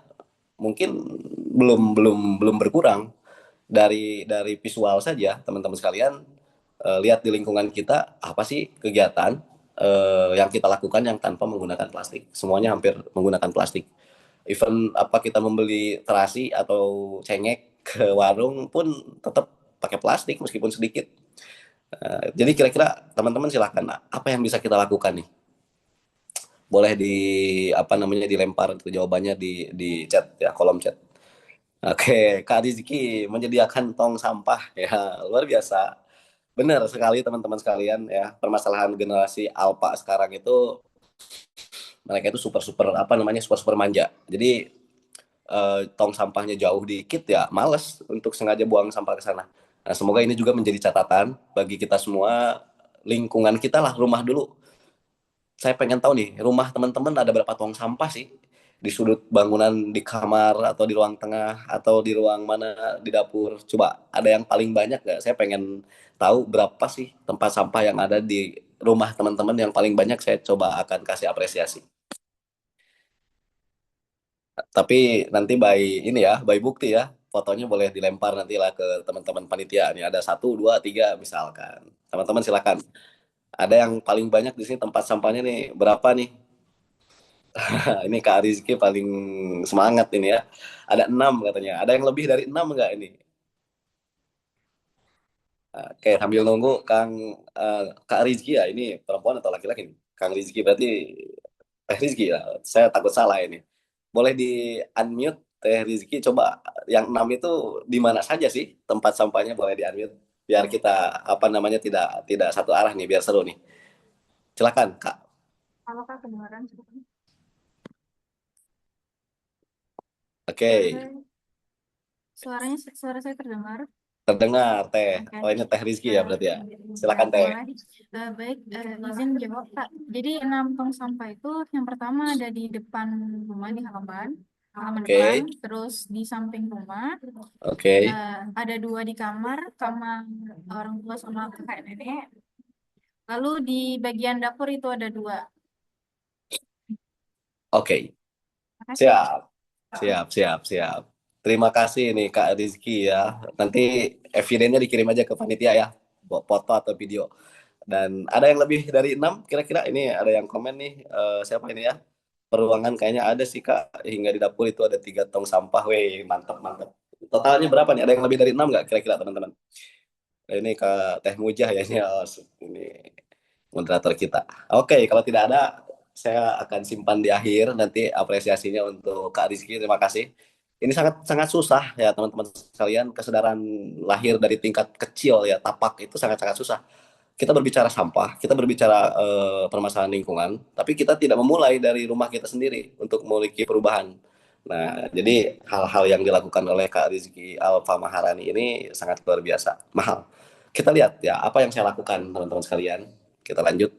mungkin belum berkurang. Dari visual saja, teman-teman sekalian, lihat di lingkungan kita apa sih kegiatan yang kita lakukan yang tanpa menggunakan plastik. Semuanya hampir menggunakan plastik. Even apa kita membeli terasi atau cengek ke warung pun tetap pakai plastik meskipun sedikit. Jadi kira-kira teman-teman silahkan, apa yang bisa kita lakukan nih? Boleh dilempar itu jawabannya di chat ya, kolom chat. Oke, Kak Rizky menyediakan tong sampah ya, luar biasa. Benar sekali teman-teman sekalian ya, permasalahan generasi Alpha sekarang itu mereka itu super super manja. Jadi tong sampahnya jauh dikit ya, males untuk sengaja buang sampah ke sana. Nah, semoga ini juga menjadi catatan bagi kita semua, lingkungan kita lah, rumah dulu. Saya pengen tahu nih, rumah teman-teman ada berapa tong sampah sih? Di sudut bangunan, di kamar, atau di ruang tengah, atau di ruang mana, di dapur. Coba, ada yang paling banyak nggak? Saya pengen tahu berapa sih tempat sampah yang ada di rumah teman-teman yang paling banyak. Saya coba akan kasih apresiasi. Tapi nanti by bukti ya. Fotonya boleh dilempar nanti lah ke teman-teman panitia. Nih ada 1, 2, 3 misalkan. Teman-teman silakan. Ada yang paling banyak di sini tempat sampahnya nih berapa nih? Ini Kak Rizky paling semangat ini ya. Ada 6 katanya. Ada yang lebih dari 6 enggak ini? Oke, sambil nunggu Kak Rizky ya. Ini perempuan atau laki-laki nih? Kang Rizky berarti Teh Rizky ya. Saya takut salah ini. Boleh di unmute Teh Rizky. Coba yang 6 itu di mana saja sih tempat sampahnya, boleh di unmute. Biar kita tidak tidak satu arah nih, biar seru nih. Silakan Kak. Apakah kedengaran? Oke. Suara saya terdengar? Terdengar Teh. Oke. Oh ini Teh Rizky ya berarti ya. Silakan Teh. Baik, izin jawab Pak. Jadi 6 tong sampah itu yang pertama ada di depan rumah, di halaman Oke. depan, terus di samping rumah. Oke. Ada 2 di kamar orang tua sama kakak nenek. Lalu di bagian dapur itu ada 2. Oke. Makasih. Siap. Terima kasih nih Kak Rizky ya. Nanti evidennya dikirim aja ke panitia ya, foto atau video. Dan ada yang lebih dari 6 kira-kira, ini ada yang komen nih, siapa ini ya? Peruangan kayaknya ada sih Kak, hingga di dapur itu ada 3 tong sampah. Weh, mantap. Totalnya berapa nih? Ada yang lebih dari 6 nggak kira-kira teman-teman? Ini Kak Teh Mujah ya, ini moderator kita. Oke, kalau tidak ada, saya akan simpan di akhir nanti apresiasinya untuk Kak Rizky. Terima kasih. Ini sangat sangat susah ya teman-teman sekalian, kesadaran lahir dari tingkat kecil ya, tapak itu sangat-sangat susah. Kita berbicara sampah, kita berbicara permasalahan lingkungan, tapi kita tidak memulai dari rumah kita sendiri untuk memiliki perubahan. Nah, jadi hal-hal yang dilakukan oleh Kak Rizky Alfa Maharani ini sangat luar biasa, mahal. Kita lihat ya, apa yang saya lakukan teman-teman sekalian. Kita lanjut.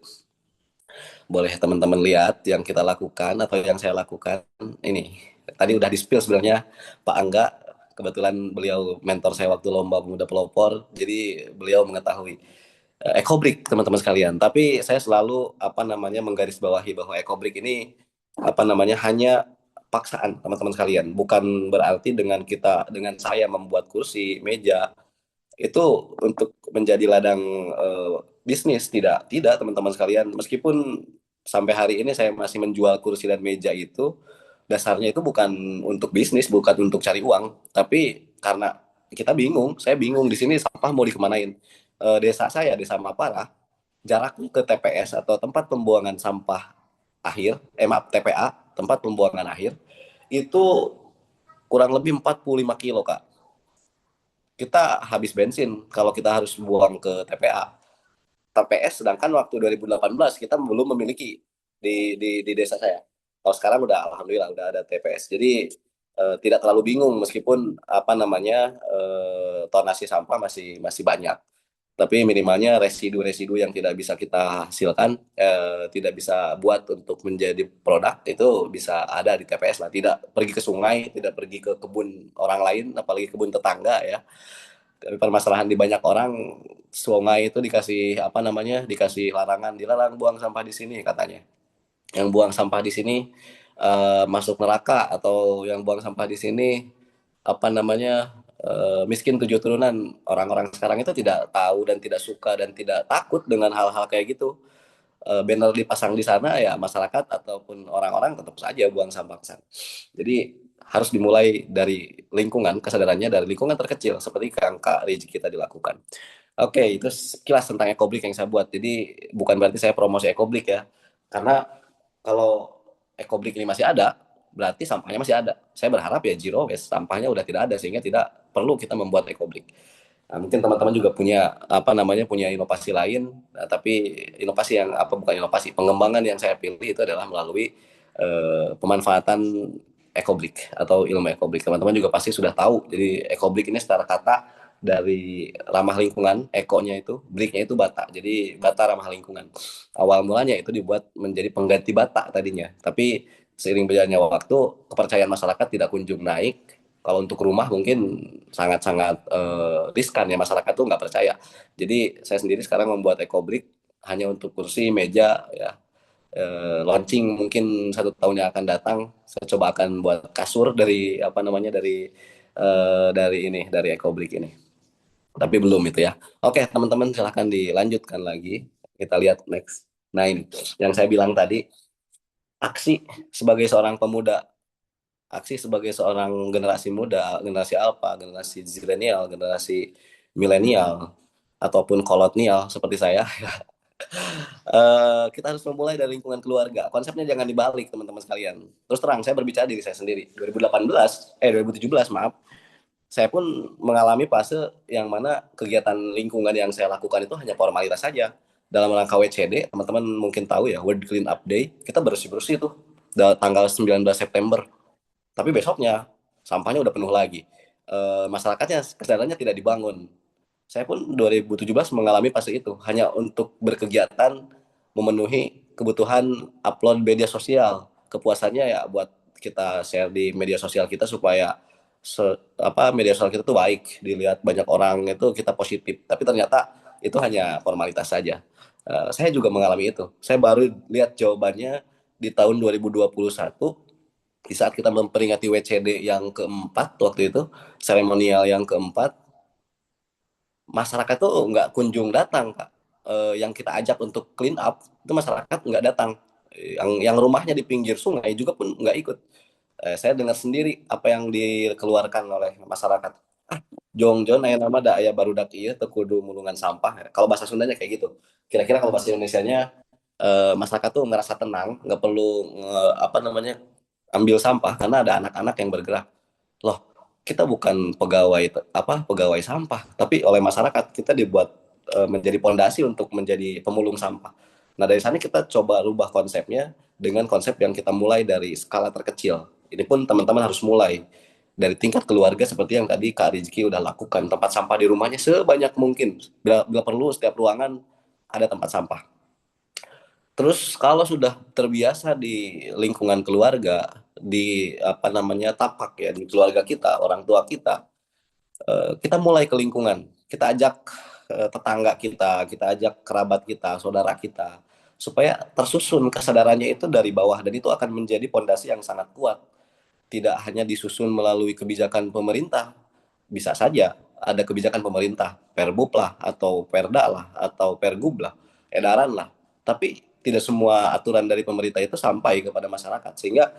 Boleh teman-teman lihat yang kita lakukan atau yang saya lakukan ini. Tadi udah di-spill sebenarnya Pak Angga, kebetulan beliau mentor saya waktu lomba pemuda pelopor, jadi beliau mengetahui ekobrik teman-teman sekalian. Tapi saya selalu menggarisbawahi bahwa ekobrik ini hanya paksaan teman-teman sekalian. Bukan berarti dengan saya membuat kursi, meja itu untuk menjadi ladang bisnis, tidak teman-teman sekalian. Meskipun sampai hari ini saya masih menjual kursi dan meja, itu dasarnya itu bukan untuk bisnis, bukan untuk cari uang, tapi karena saya bingung di sini sampah mau dikemanain. Desa Mapara, jaraknya ke TPS atau tempat pembuangan sampah akhir, TPA, tempat pembuangan akhir, itu kurang lebih 45 kilo Kak. Kita habis bensin kalau kita harus buang ke TPS, sedangkan waktu 2018 kita belum memiliki di desa saya. Kalau sekarang alhamdulillah udah ada TPS. Jadi tidak terlalu bingung, meskipun tonasi sampah masih banyak. tapi minimalnya residu-residu yang tidak bisa kita hasilkan, tidak bisa buat untuk menjadi produk itu bisa ada di TPS lah. Tidak pergi ke sungai, tidak pergi ke kebun orang lain, apalagi kebun tetangga ya. Tapi permasalahan di banyak orang, sungai itu dikasih apa namanya, dikasih larangan, dilarang buang sampah di sini katanya. Yang buang sampah di sini masuk neraka, atau yang buang sampah di sini apa namanya, miskin 7 turunan. Orang-orang sekarang itu tidak tahu dan tidak suka dan tidak takut dengan hal-hal kayak gitu. Banner dipasang di sana ya, masyarakat ataupun orang-orang tetap saja buang sampah ke sana. Jadi harus dimulai dari lingkungan, kesadarannya dari lingkungan terkecil seperti Kak Rizky kita dilakukan. Oke, itu sekilas tentang ekoblik yang saya buat. Jadi bukan berarti saya promosi ekoblik ya, karena kalau ekoblik ini masih ada, berarti sampahnya masih ada. Saya berharap ya zero waste, sampahnya udah tidak ada, sehingga tidak perlu kita membuat ekoblik. Nah, mungkin teman-teman juga punya apa namanya, punya inovasi lain, tapi inovasi yang apa, bukan inovasi, pengembangan yang saya pilih itu adalah melalui pemanfaatan ekoblik atau ilmu ekoblik. Teman-teman juga pasti sudah tahu. Jadi ekoblik ini secara kata dari ramah lingkungan, ekonya itu, bliknya itu bata. Jadi bata ramah lingkungan. Awal mulanya itu dibuat menjadi pengganti bata tadinya. Tapi seiring berjalannya waktu, kepercayaan masyarakat tidak kunjung naik. Kalau untuk rumah mungkin sangat-sangat riskan ya, masyarakat tuh nggak percaya. Jadi saya sendiri sekarang membuat ekobrik hanya untuk kursi, meja ya. Launching mungkin 1 tahun yang akan datang, saya coba akan buat kasur dari apa namanya, dari ekobrik ini. Tapi belum itu ya. Oke teman-teman, silahkan dilanjutkan lagi. Kita lihat next. Nah ini yang saya bilang tadi, aksi sebagai seorang pemuda, aksi sebagai seorang generasi muda, generasi alpha, generasi zilenial, generasi milenial, ataupun kolonial seperti saya, kita harus memulai dari lingkungan keluarga. Konsepnya jangan dibalik teman-teman sekalian. Terus terang, saya berbicara diri saya sendiri. 2017, maaf, saya pun mengalami fase yang mana kegiatan lingkungan yang saya lakukan itu hanya formalitas saja. Dalam rangka WCD, teman-teman mungkin tahu ya, World Clean Up Day, kita bersih-bersih tuh tanggal 19 September. Tapi besoknya sampahnya udah penuh lagi. Masyarakatnya kesadarannya tidak dibangun. Saya pun 2017 mengalami fase itu, hanya untuk berkegiatan memenuhi kebutuhan upload media sosial. Kepuasannya ya buat kita share di media sosial kita supaya media sosial kita tuh baik, dilihat banyak orang, itu kita positif. Tapi ternyata itu hanya formalitas saja. Saya juga mengalami itu. Saya baru lihat jawabannya di tahun 2021, di saat kita memperingati WCD yang keempat waktu itu, seremonial yang keempat, masyarakat tuh nggak kunjung datang, Kak. Yang kita ajak untuk clean up itu masyarakat nggak datang. Yang rumahnya di pinggir sungai juga pun nggak ikut. Saya dengar sendiri apa yang dikeluarkan oleh masyarakat. Ah, jong-jong aya nama da aya barudak ieu teu kudu mulungan sampah. Kalau bahasa Sundanya kayak gitu. Kira-kira kalau bahasa Indonesianya, masyarakat tuh ngerasa tenang, nggak perlu apa namanya, ambil sampah karena ada anak-anak yang bergerak. Loh, kita bukan pegawai sampah, tapi oleh masyarakat kita dibuat menjadi pondasi untuk menjadi pemulung sampah. Nah, dari sana kita coba rubah konsepnya dengan konsep yang kita mulai dari skala terkecil. Ini pun teman-teman harus mulai dari tingkat keluarga seperti yang tadi Kak Rizky udah lakukan. Tempat sampah di rumahnya sebanyak mungkin. Bila perlu setiap ruangan ada tempat sampah. Terus kalau sudah terbiasa di lingkungan keluarga, di apa namanya, tapak ya, di keluarga kita, orang tua kita, kita mulai ke lingkungan. Kita ajak tetangga kita ajak kerabat kita, saudara kita, supaya tersusun kesadarannya itu dari bawah, dan itu akan menjadi pondasi yang sangat kuat. Tidak hanya disusun melalui kebijakan pemerintah, bisa saja ada kebijakan pemerintah, perbub lah, atau perda lah, atau pergub lah, edaran lah. Tapi tidak semua aturan dari pemerintah itu sampai kepada masyarakat, sehingga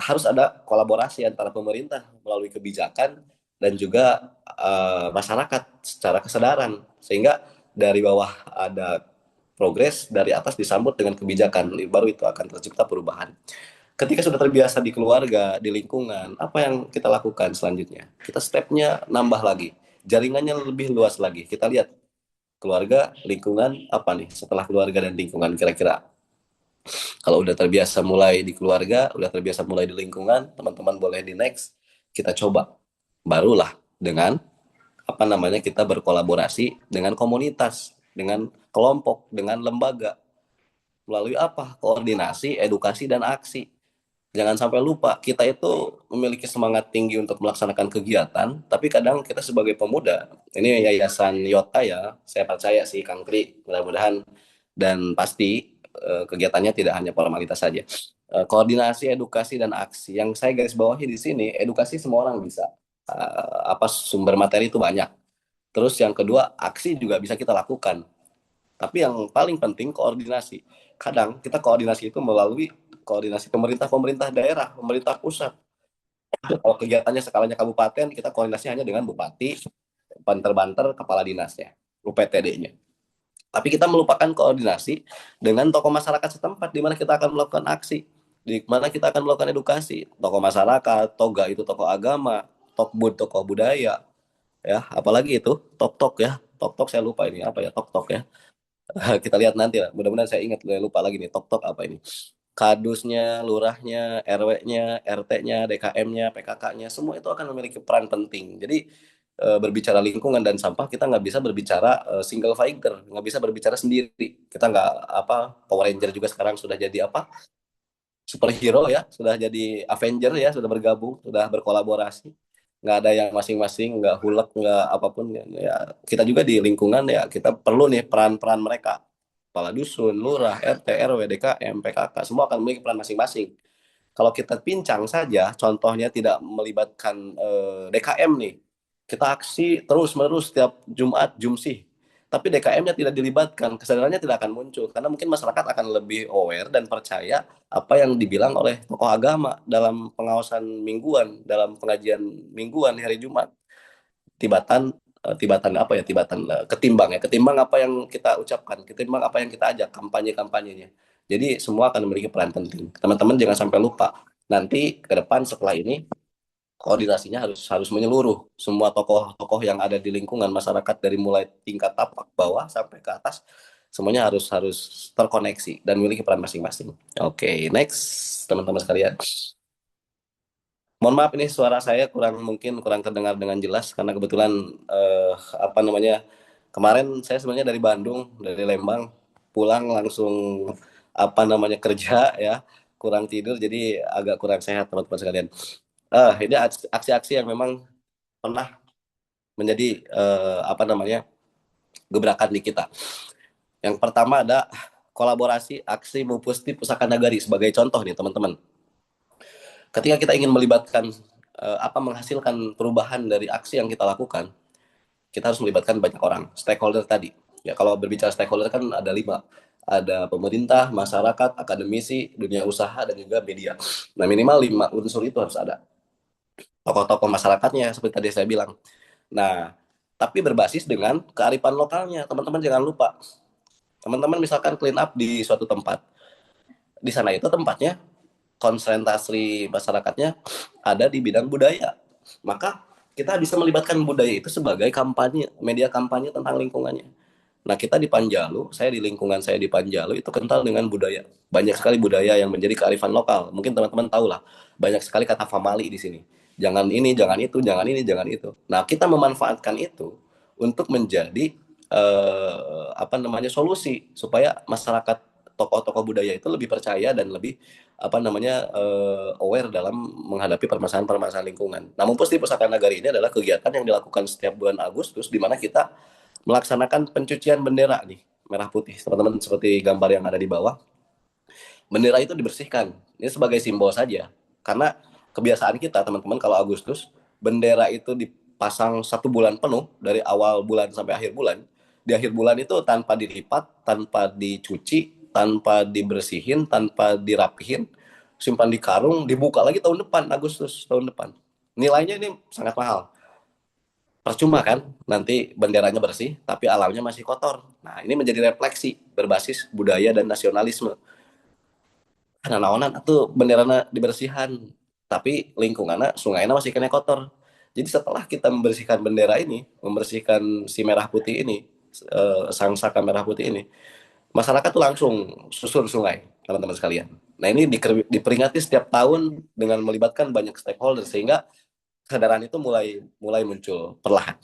harus ada kolaborasi antara pemerintah melalui kebijakan dan juga masyarakat secara kesadaran, sehingga dari bawah ada progres, dari atas disambut dengan kebijakan, baru itu akan tercipta perubahan. Ketika sudah terbiasa di keluarga, di lingkungan, apa yang kita lakukan selanjutnya? Kita stepnya nambah lagi, jaringannya lebih luas lagi. Kita lihat keluarga, lingkungan, apa nih setelah keluarga dan lingkungan kira-kira. Kalau udah terbiasa mulai di keluarga, udah terbiasa mulai di lingkungan, teman-teman boleh di next, kita coba. Barulah dengan apa namanya, kita berkolaborasi dengan komunitas, dengan kelompok, dengan lembaga, melalui apa? Koordinasi, edukasi, dan aksi. Jangan sampai lupa, kita itu memiliki semangat tinggi untuk melaksanakan kegiatan, tapi kadang kita sebagai pemuda, ini Yayasan Yota ya, saya percaya sih Kang Tri, mudah-mudahan, dan pasti kegiatannya tidak hanya formalitas saja. Koordinasi, edukasi, dan aksi. Yang saya garis bawahi di sini, edukasi semua orang bisa. Apa sumber materi itu banyak. Terus yang kedua, aksi juga bisa kita lakukan. Tapi yang paling penting koordinasi. Kadang kita koordinasi itu melalui koordinasi pemerintah daerah, pemerintah pusat. Kalau kegiatannya skalanya kabupaten, kita koordinasi hanya dengan bupati, banter-banter kepala dinasnya, UPTD-nya. Tapi kita melupakan koordinasi dengan tokoh masyarakat setempat di mana kita akan melakukan aksi, di mana kita akan melakukan edukasi. Tokoh masyarakat, toga itu tokoh agama, tokbud tokoh budaya, ya, apalagi itu tok-tok ya. Tok-tok saya lupa ini apa ya, tok-tok ya. Kita lihat nanti lah. Mudah-mudahan saya ingat, lupa lagi nih tok-tok apa ini. Kadusnya, lurahnya, RW-nya, RT-nya, DKM-nya, PKK-nya, semua itu akan memiliki peran penting. Jadi berbicara lingkungan dan sampah, kita nggak bisa berbicara single fighter, nggak bisa berbicara sendiri. Kita nggak apa, Power Ranger juga sekarang sudah jadi apa, superhero ya, sudah jadi Avenger ya, sudah bergabung, sudah berkolaborasi. Nggak ada yang masing-masing, nggak hulek, nggak apapun ya. Kita juga di lingkungan ya, kita perlu nih peran-peran mereka. Kepala dusun, lurah, RT, RW, DKM, PKK, semua akan memiliki peran masing-masing. Kalau kita pincang saja, contohnya tidak melibatkan DKM nih, kita aksi terus-menerus setiap Jumat, Jumsih, tapi DKM-nya tidak dilibatkan, kesadarannya tidak akan muncul, karena mungkin masyarakat akan lebih aware dan percaya apa yang dibilang oleh tokoh agama dalam pengawasan mingguan, dalam pengajian mingguan hari Jumat. Tibatan tibatan apa ya, tibatan ketimbang ya, ketimbang apa yang kita ucapkan, ketimbang apa yang kita ajak kampanyenya. Jadi semua akan memiliki peran penting. Teman-teman jangan sampai lupa, nanti ke depan setelah ini koordinasinya harus harus menyeluruh, semua tokoh-tokoh yang ada di lingkungan masyarakat dari mulai tingkat tapak bawah sampai ke atas, semuanya harus harus terkoneksi dan memiliki peran masing-masing. Oke, next teman-teman sekalian. Mohon maaf ini suara saya mungkin kurang terdengar dengan jelas karena kebetulan apa namanya, kemarin saya sebenarnya dari Bandung, dari Lembang, pulang langsung apa namanya kerja ya, kurang tidur jadi agak kurang sehat teman-teman sekalian. Ini aksi-aksi yang memang pernah menjadi apa namanya, gebrakan di kita. Yang pertama ada kolaborasi aksi Mupusti Pusaka Nagari sebagai contoh nih teman-teman. Ketika kita ingin melibatkan apa menghasilkan perubahan dari aksi yang kita lakukan, kita harus melibatkan banyak orang, stakeholder tadi. Ya, kalau berbicara stakeholder kan ada 5. Ada pemerintah, masyarakat, akademisi, dunia usaha, dan juga media. Nah, minimal 5 unsur itu harus ada. Tokoh-tokoh masyarakatnya, seperti tadi saya bilang. Nah, tapi berbasis dengan kearifan lokalnya. Teman-teman jangan lupa. Teman-teman misalkan clean up di suatu tempat. Di sana itu tempatnya konsentrasi masyarakatnya ada di bidang budaya. Maka kita bisa melibatkan budaya itu sebagai kampanye, media kampanye tentang lingkungannya. Nah, kita di Panjalu, saya di lingkungan saya di Panjalu itu kental dengan budaya. Banyak sekali budaya yang menjadi kearifan lokal. Mungkin teman-teman tahu lah, banyak sekali kata famali di sini. Jangan ini, jangan itu, jangan ini, jangan itu. Nah, kita memanfaatkan itu untuk menjadi apa namanya, solusi supaya masyarakat, tokoh-tokoh budaya itu lebih percaya dan lebih apa namanya aware dalam menghadapi permasalahan-permasalahan lingkungan. Namun Mupusti Pusaka Nagari ini adalah kegiatan yang dilakukan setiap bulan Agustus di mana kita melaksanakan pencucian bendera nih, merah putih. Teman-teman seperti gambar yang ada di bawah. Bendera itu dibersihkan. Ini sebagai simbol saja. Karena kebiasaan kita teman-teman kalau Agustus, bendera itu dipasang 1 bulan penuh dari awal bulan sampai akhir bulan. Di akhir bulan itu tanpa dilipat, tanpa dicuci, tanpa dibersihin, tanpa dirapihin, simpan di karung, dibuka lagi tahun depan, Agustus tahun depan. Nilainya ini sangat mahal. Percuma kan, nanti benderanya bersih, tapi alamnya masih kotor. Nah, ini menjadi refleksi berbasis budaya dan nasionalisme. Karena naonan itu benderana dibersihan, tapi lingkungannya, sungainya masih kena kotor. Jadi setelah kita membersihkan bendera ini, membersihkan si merah putih ini, sang saka merah putih ini, masyarakat tuh langsung susur sungai, teman-teman sekalian. Nah, ini diperingati setiap tahun dengan melibatkan banyak stakeholder sehingga kesadaran itu mulai muncul perlahan.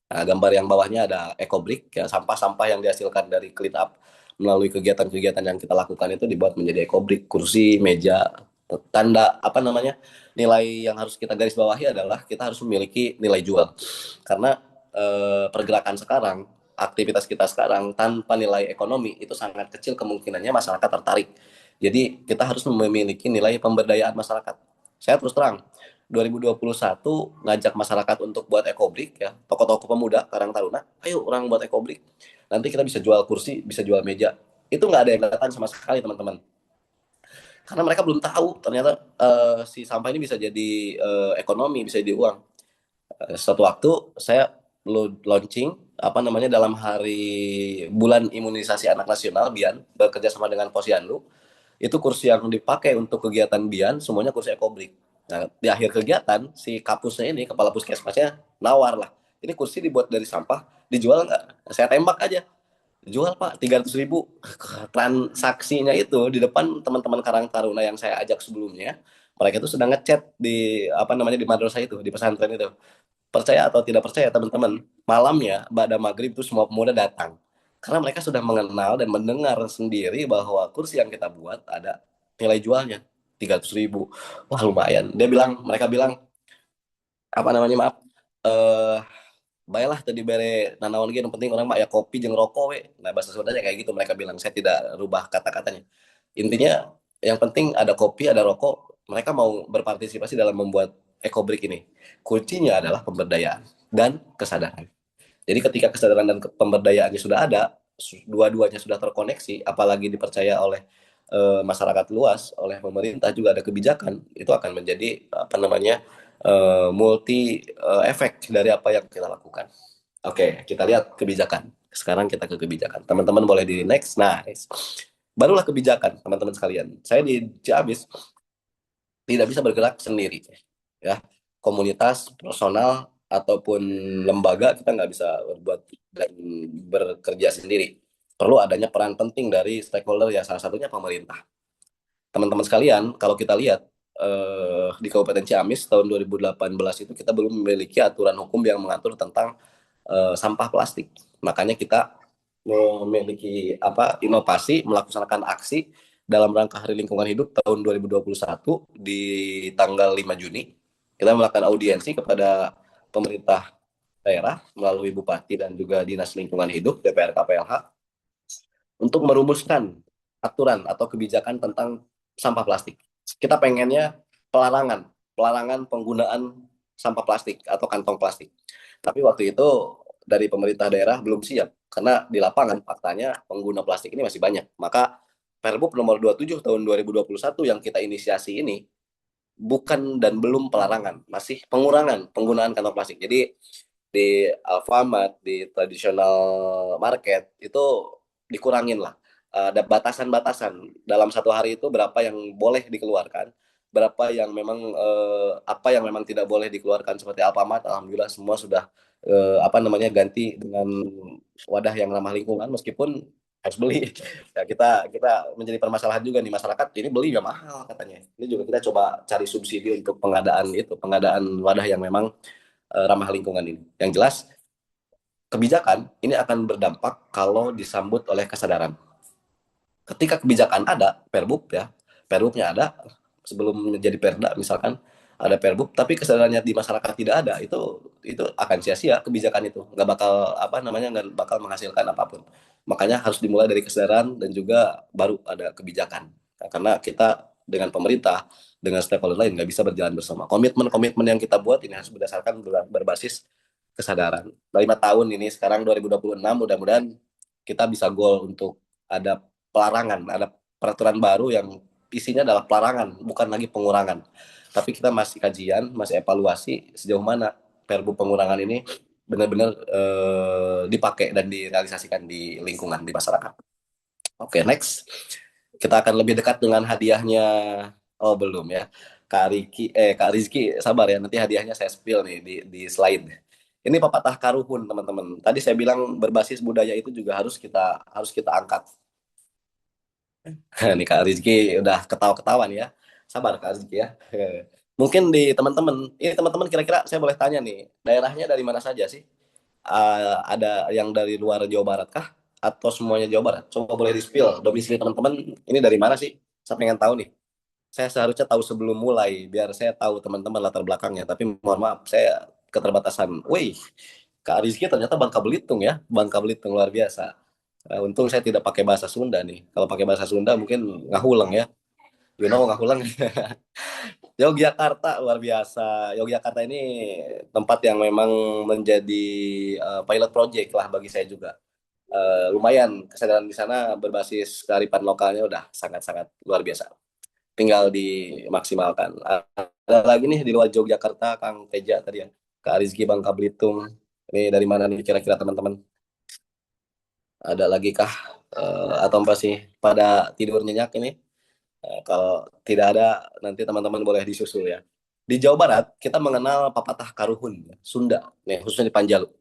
Nah, gambar yang bawahnya ada EcoBrick, ya, sampah-sampah yang dihasilkan dari clean up melalui kegiatan-kegiatan yang kita lakukan itu dibuat menjadi EcoBrick, kursi, meja, tanda apa namanya, nilai yang harus kita garis bawahi adalah kita harus memiliki nilai jual. Karena pergerakan sekarang, aktivitas kita sekarang tanpa nilai ekonomi itu sangat kecil kemungkinannya masyarakat tertarik. Jadi kita harus memiliki nilai pemberdayaan masyarakat. Saya terus terang, 2021 ngajak masyarakat untuk buat ekobrik ya, toko-toko pemuda Karang Taruna, ayo orang buat ekobrik. Nanti kita bisa jual kursi, bisa jual meja. Itu nggak ada yang datang sama sekali teman-teman. Karena mereka belum tahu ternyata si sampah ini bisa jadi ekonomi, bisa jadi uang. Suatu waktu saya launching apa namanya dalam hari bulan imunisasi anak nasional BIAN bekerja sama dengan Posyandu, itu kursi yang dipakai untuk kegiatan BIAN semuanya kursi ekobrik. Nah, di akhir kegiatan si kapusnya ini, kepala puskesmasnya nawar lah, ini kursi dibuat dari sampah, dijual nggak? Saya tembak aja, jual Pak, 300.000. Transaksinya itu di depan teman-teman Karang Taruna yang saya ajak sebelumnya, mereka itu sedang ngechat di apa namanya di madrasah itu, di pesantren itu. Percaya atau tidak percaya teman-teman, malamnya Ba'da Maghrib itu semua pemuda datang. Karena mereka sudah mengenal dan mendengar sendiri bahwa kursi yang kita buat ada nilai jualnya 300.000. Wah lumayan. Mereka bilang, apa namanya maaf, eh baiklah tadi bere nanawan yang penting orang mak ya kopi jeng rokok we. Nah bahasa Sundanya kayak gitu mereka bilang. Saya tidak rubah kata-katanya. Intinya yang penting ada kopi, ada rokok. Mereka mau berpartisipasi dalam membuat ekobrik ini. Kuncinya adalah pemberdayaan dan kesadaran. Jadi ketika kesadaran dan pemberdayaannya sudah ada, dua-duanya sudah terkoneksi, apalagi dipercaya oleh masyarakat luas, oleh pemerintah juga ada kebijakan, itu akan menjadi apa namanya multi efek dari apa yang kita lakukan. Oke, kita lihat kebijakan. Sekarang kita ke kebijakan. Teman-teman boleh di next. Nah, barulah kebijakan, teman-teman sekalian. Saya di Ciamis tidak bisa bergerak sendiri, ya. Komunitas, personal ataupun lembaga kita nggak bisa berbuat dan bekerja sendiri. Perlu adanya peran penting dari stakeholder ya, salah satunya pemerintah. Teman-teman sekalian, kalau kita lihat di Kabupaten Ciamis tahun 2018 itu kita belum memiliki aturan hukum yang mengatur tentang sampah plastik. Makanya kita memiliki apa inovasi melaksanakan aksi dalam rangka Hari Lingkungan Hidup tahun 2021 di tanggal 5 Juni. Kita melakukan audiensi kepada pemerintah daerah melalui Bupati dan juga Dinas Lingkungan Hidup DPR KPLH untuk merumuskan aturan atau kebijakan tentang sampah plastik. Kita pengennya pelarangan penggunaan sampah plastik atau kantong plastik. Tapi waktu itu dari pemerintah daerah belum siap karena di lapangan faktanya pengguna plastik ini masih banyak. Maka Perbup nomor 27 tahun 2021 yang kita inisiasi ini bukan dan belum pelarangan, masih pengurangan penggunaan kantong plastik. Jadi di Alfamart, di tradisional market itu dikurangin lah. Ada batasan-batasan dalam satu hari itu berapa yang boleh dikeluarkan, berapa yang memang apa yang memang tidak boleh dikeluarkan seperti Alfamart. Alhamdulillah semua sudah apa namanya ganti dengan wadah yang ramah lingkungan meskipun harus beli. Ya, kita menjadi permasalahan juga nih masyarakat ini beli ya mahal katanya. Ini juga kita coba cari subsidi untuk pengadaan wadah yang memang ramah lingkungan ini. Yang jelas kebijakan ini akan berdampak kalau disambut oleh kesadaran. Ketika kebijakan ada, perbubnya ada sebelum menjadi perda misalkan ada perbub, tapi kesadarannya di masyarakat tidak ada, itu akan sia-sia kebijakan itu, nggak bakal apa namanya nggak bakal menghasilkan apapun. Makanya harus dimulai dari kesadaran dan juga baru ada kebijakan. Nah, karena kita dengan pemerintah, dengan stakeholder lain nggak bisa berjalan bersama. Komitmen-komitmen yang kita buat ini harus berdasarkan berbasis kesadaran. 5 tahun ini sekarang 2026 mudah-mudahan kita bisa goal untuk ada pelarangan, ada peraturan baru yang isinya adalah pelarangan, bukan lagi pengurangan. Tapi kita masih kajian, masih evaluasi sejauh mana perbu pengurangan ini benar-benar dipakai dan direalisasikan di lingkungan, di masyarakat. Oke, next. Kita akan lebih dekat dengan hadiahnya. Oh, belum ya. Kak Rizky, sabar ya, nanti hadiahnya saya spill nih di slide. Ini pepatah Karuhun, teman-teman. Tadi saya bilang berbasis budaya itu juga harus kita angkat. Nih Kak Rizky udah ketawa-ketawa nih ya. Sabar Kak Rizky ya. Mungkin di teman-teman, ini teman-teman kira-kira saya boleh tanya nih, daerahnya dari mana saja sih? ada yang dari luar Jawa Barat kah? Atau semuanya Jawa Barat? Coba boleh di-spill domisili teman-teman ini dari mana sih? Saya pengen tahu nih. Saya seharusnya tahu sebelum mulai, biar saya tahu teman-teman latar belakangnya. Tapi mohon maaf, saya keterbatasan. Wih, Kak Rizky ternyata Bangka Belitung ya. Bangka Belitung luar biasa. Untung saya tidak pakai bahasa Sunda nih. Kalau pakai bahasa Sunda mungkin ngahulang ya. You know ngahulang. Yogyakarta luar biasa. Yogyakarta ini tempat yang memang menjadi pilot project lah bagi saya juga. Lumayan kesadaran di sana berbasis kearifan lokalnya udah sangat-sangat luar biasa. Tinggal dimaksimalkan. Ada lagi nih di luar Yogyakarta, Kang Teja tadi ya. Kak Rizky Bangka Belitung. Ini dari mana nih kira-kira teman-teman? Ada lagi kah? Atau masih pada tidur nyenyak ini? Kalau tidak ada, nanti teman-teman boleh disusul ya. Di Jawa Barat, kita mengenal papatah karuhun, Sunda, nih, khususnya di Panjalu.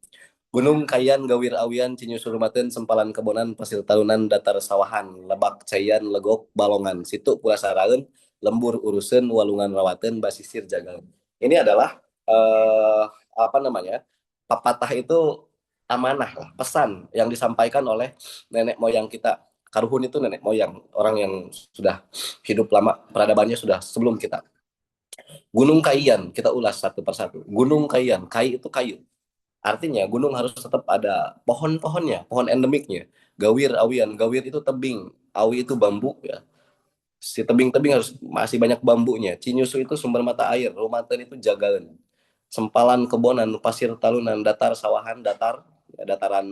Gunung Kayan, Gawir Awian, Cinyu Sempalan Kebonan, Pasir Tarunan, Datar Sawahan, Lebak Cayan, Legok, Balongan, Situ Pura Saraeun, Lembur Urusen, Walungan Rawaten, Basisir Jagal. Ini adalah apa namanya? Papatah itu amanah lah, pesan yang disampaikan oleh nenek moyang kita. Karuhun itu nenek moyang, orang yang sudah hidup lama, peradabannya sudah sebelum kita. Gunung Kayan, kita ulas satu persatu. Gunung Kayan, Kai itu kayu. Artinya gunung harus tetap ada pohon-pohonnya, pohon endemiknya. Gawir, awian, gawir itu tebing, awi itu bambu ya. Si tebing-tebing harus masih banyak bambunya. Cinyusu itu sumber mata air, Rumaten itu jagalan. Sempalan kebonan, pasir talunan, datar sawahan, datar, ya, dataran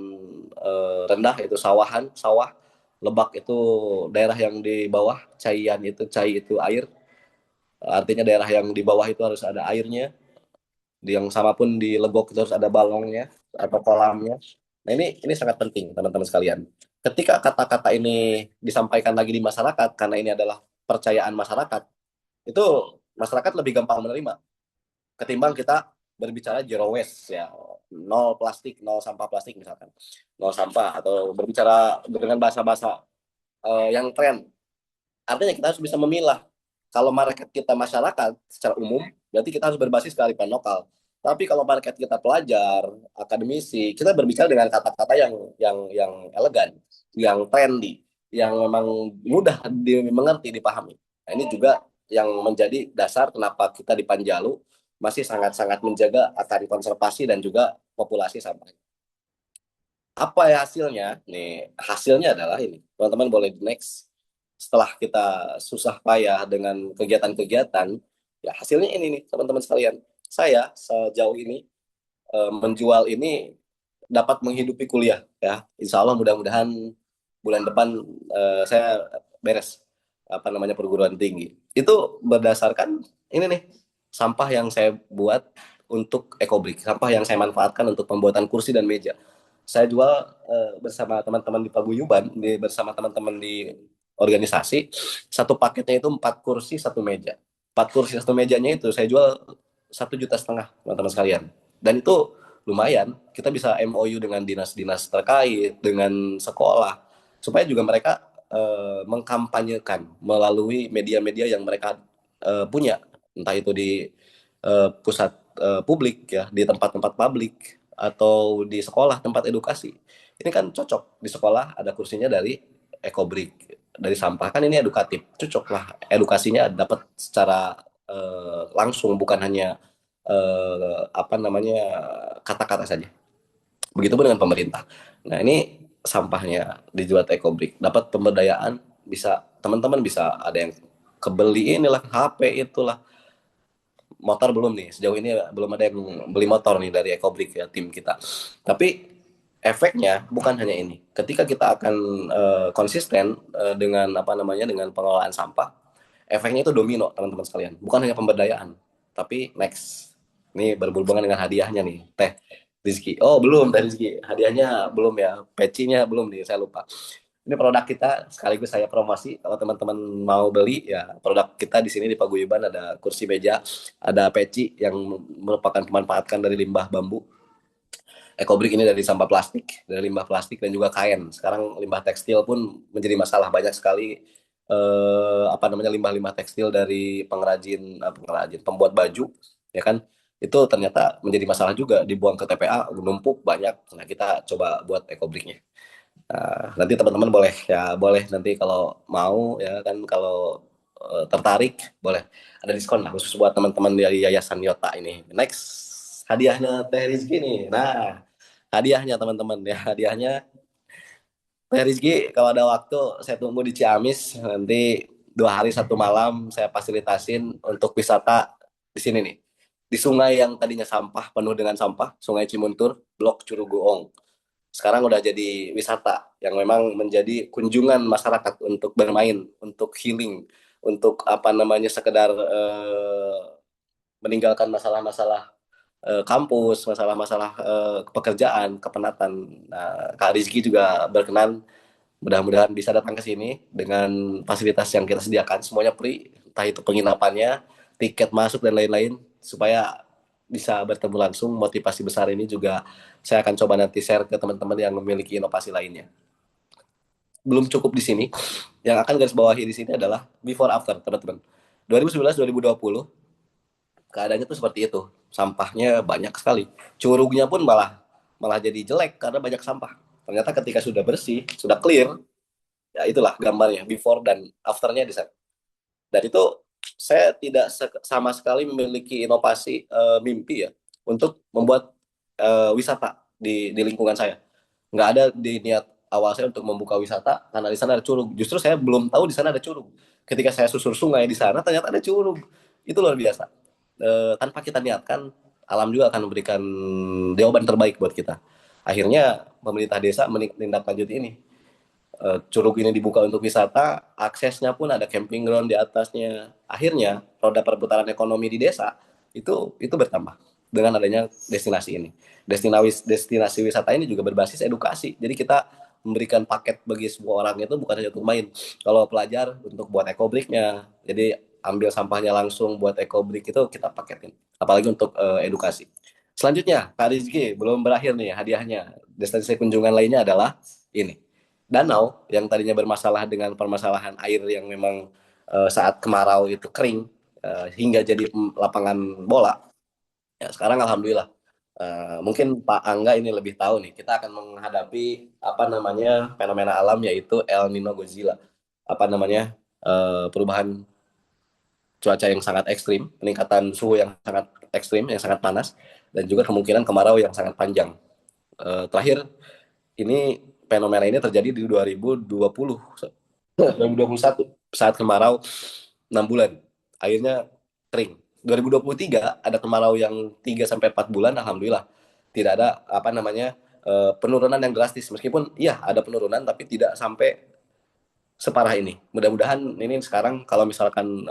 rendah itu sawahan, sawah. Lebak itu daerah yang di bawah, Caian itu cai itu air. Artinya daerah yang di bawah itu harus ada airnya. Yang sama pun di Legok itu harus ada balongnya atau kolamnya. Nah ini sangat penting teman-teman sekalian. Ketika kata-kata ini disampaikan lagi di masyarakat, karena ini adalah percayaan masyarakat, itu masyarakat lebih gampang menerima ketimbang kita berbicara zero waste ya, nol plastik, nol sampah plastik misalkan, nol sampah, atau berbicara dengan bahasa-bahasa yang tren. Artinya kita harus bisa memilah. Kalau market kita masyarakat secara umum, berarti kita harus berbasis kearifan lokal. Tapi kalau market kita pelajar, akademisi, kita berbicara dengan kata-kata yang elegan, yang trendy, yang memang mudah dimengerti, dipahami. Nah, ini juga yang menjadi dasar kenapa kita di Panjalu masih sangat-sangat menjaga akan konservasi dan juga populasi sampah. Apa ya hasilnya? Nih, hasilnya adalah ini. Teman-teman boleh next. Setelah kita susah payah dengan kegiatan-kegiatan, ya hasilnya ini nih teman-teman sekalian. Saya sejauh ini menjual ini dapat menghidupi kuliah ya. Insya Allah mudah-mudahan bulan depan saya beres apa namanya perguruan tinggi. Itu berdasarkan ini nih sampah yang saya buat untuk Ecobrik, sampah yang saya manfaatkan untuk pembuatan kursi dan meja. Saya jual bersama teman-teman di paguyuban, bersama teman-teman di organisasi. Satu paketnya itu 4 kursi 1 meja. 4 kursi 1 mejanya itu saya jual 1,5 juta teman-teman sekalian. Dan itu lumayan. Kita bisa MOU dengan dinas-dinas terkait, dengan sekolah, supaya juga mereka mengkampanyekan melalui media-media yang mereka punya, entah itu di pusat publik ya, di tempat-tempat publik, atau di sekolah tempat edukasi. Ini kan cocok, di sekolah ada kursinya dari Ecobrik, dari sampah, kan ini edukatif, cocok lah edukasinya dapat secara langsung, bukan hanya apa namanya kata-kata saja. Begitupun dengan pemerintah. Nah ini sampahnya dijual Ecobrik, dapat pemberdayaan, bisa teman-teman bisa ada yang kebeli inilah HP itulah. Motor belum nih, sejauh ini belum ada yang beli motor nih dari Ecobrik ya, tim kita. Tapi efeknya bukan hanya ini. Ketika kita akan konsisten dengan apa namanya dengan pengelolaan sampah, efeknya itu domino teman-teman sekalian. Bukan hanya pemberdayaan, tapi next. Ini berhubungan dengan hadiahnya nih, Teh Rizky. Oh belum Teh Rizky, hadiahnya belum ya, pecinya belum nih, saya lupa. Ini produk kita, sekaligus saya promosi. Kalau teman-teman mau beli, ya produk kita di sini di Paguyuban ada kursi meja, ada peci yang merupakan pemanfaatkan dari limbah bambu. Ecobrik ini dari sampah plastik, dari limbah plastik dan juga kain. Sekarang limbah tekstil pun menjadi masalah, banyak sekali apa namanya limbah-limbah tekstil dari pengrajin pembuat baju, ya kan? itu ternyata menjadi masalah juga, dibuang ke TPA menumpuk banyak. Nah, kita coba buat ecobriknya. Nah, nanti teman-teman boleh nanti kalau mau ya kan, kalau tertarik boleh ada diskon lah khusus buat teman-teman dari Yayasan Yota ini. Next, hadiahnya Teh Rizky nih. Nah, hadiahnya teman-teman ya, hadiahnya Teh Rizky kalau ada waktu saya tunggu di Ciamis, nanti 2 hari 1 malam saya fasilitasin untuk wisata di sini nih, di sungai yang tadinya sampah, penuh dengan sampah, Sungai Cimuntur, Blok Curugoong. Sekarang udah jadi wisata yang memang menjadi kunjungan masyarakat untuk bermain, untuk healing, untuk apa namanya, sekedar meninggalkan masalah-masalah kampus, masalah-masalah pekerjaan, kepenatan. Nah, Kak Rizky juga berkenan, mudah-mudahan bisa datang ke sini dengan fasilitas yang kita sediakan, semuanya free, entah itu penginapannya, tiket masuk dan lain-lain, supaya bisa bertemu langsung. Motivasi besar ini juga saya akan coba nanti share ke teman-teman yang memiliki inovasi lainnya. Belum cukup di sini, yang akan garis bawahi di sini adalah before after, teman-teman. 2019-2020 keadaannya tuh seperti itu, sampahnya banyak sekali, curugnya pun malah jadi jelek karena banyak sampah. Ternyata ketika sudah bersih, sudah clear, ya itulah gambarnya before dan afternya di sana. Dan itu saya tidak sama sekali memiliki inovasi mimpi ya untuk membuat wisata di lingkungan saya. Nggak ada di niat awal saya untuk membuka wisata karena di sana ada curug. Justru saya belum tahu di sana ada curug. Ketika saya susur sungai di sana, ternyata ada curug. Itu luar biasa. Tanpa kita niatkan, alam juga akan memberikan jawaban terbaik buat kita. Akhirnya pemerintah desa menindaklanjuti ini. Curug ini dibuka untuk wisata, aksesnya pun ada camping ground di atasnya. Akhirnya roda perputaran ekonomi di desa itu bertambah dengan adanya destinasi ini. Destinasi wisata ini juga berbasis edukasi. Jadi kita memberikan paket bagi semua orang, itu bukan hanya untuk main. Kalau pelajar untuk buat ecobriknya, jadi ambil sampahnya langsung buat ecobrik, itu kita paketin. Apalagi untuk edukasi. Selanjutnya, Kak Rizky, belum berakhir nih hadiahnya. Destinasi kunjungan lainnya adalah ini. Danau yang tadinya bermasalah dengan permasalahan air yang memang saat kemarau itu kering, hingga jadi lapangan bola. Ya, sekarang alhamdulillah, mungkin Pak Angga ini lebih tahu nih, kita akan menghadapi apa namanya fenomena alam, yaitu El Nino Godzilla. Apa namanya, perubahan cuaca yang sangat ekstrim, peningkatan suhu yang sangat ekstrim, yang sangat panas, dan juga kemungkinan kemarau yang sangat panjang. Terakhir ini fenomena ini terjadi di 2021 saat kemarau 6 bulan, airnya kering. 2023 ada kemarau yang 3 sampai 4 bulan, alhamdulillah tidak ada apa namanya penurunan yang drastis. Meskipun iya ada penurunan, tapi tidak sampai separah ini. Mudah-mudahan ini sekarang kalau misalkan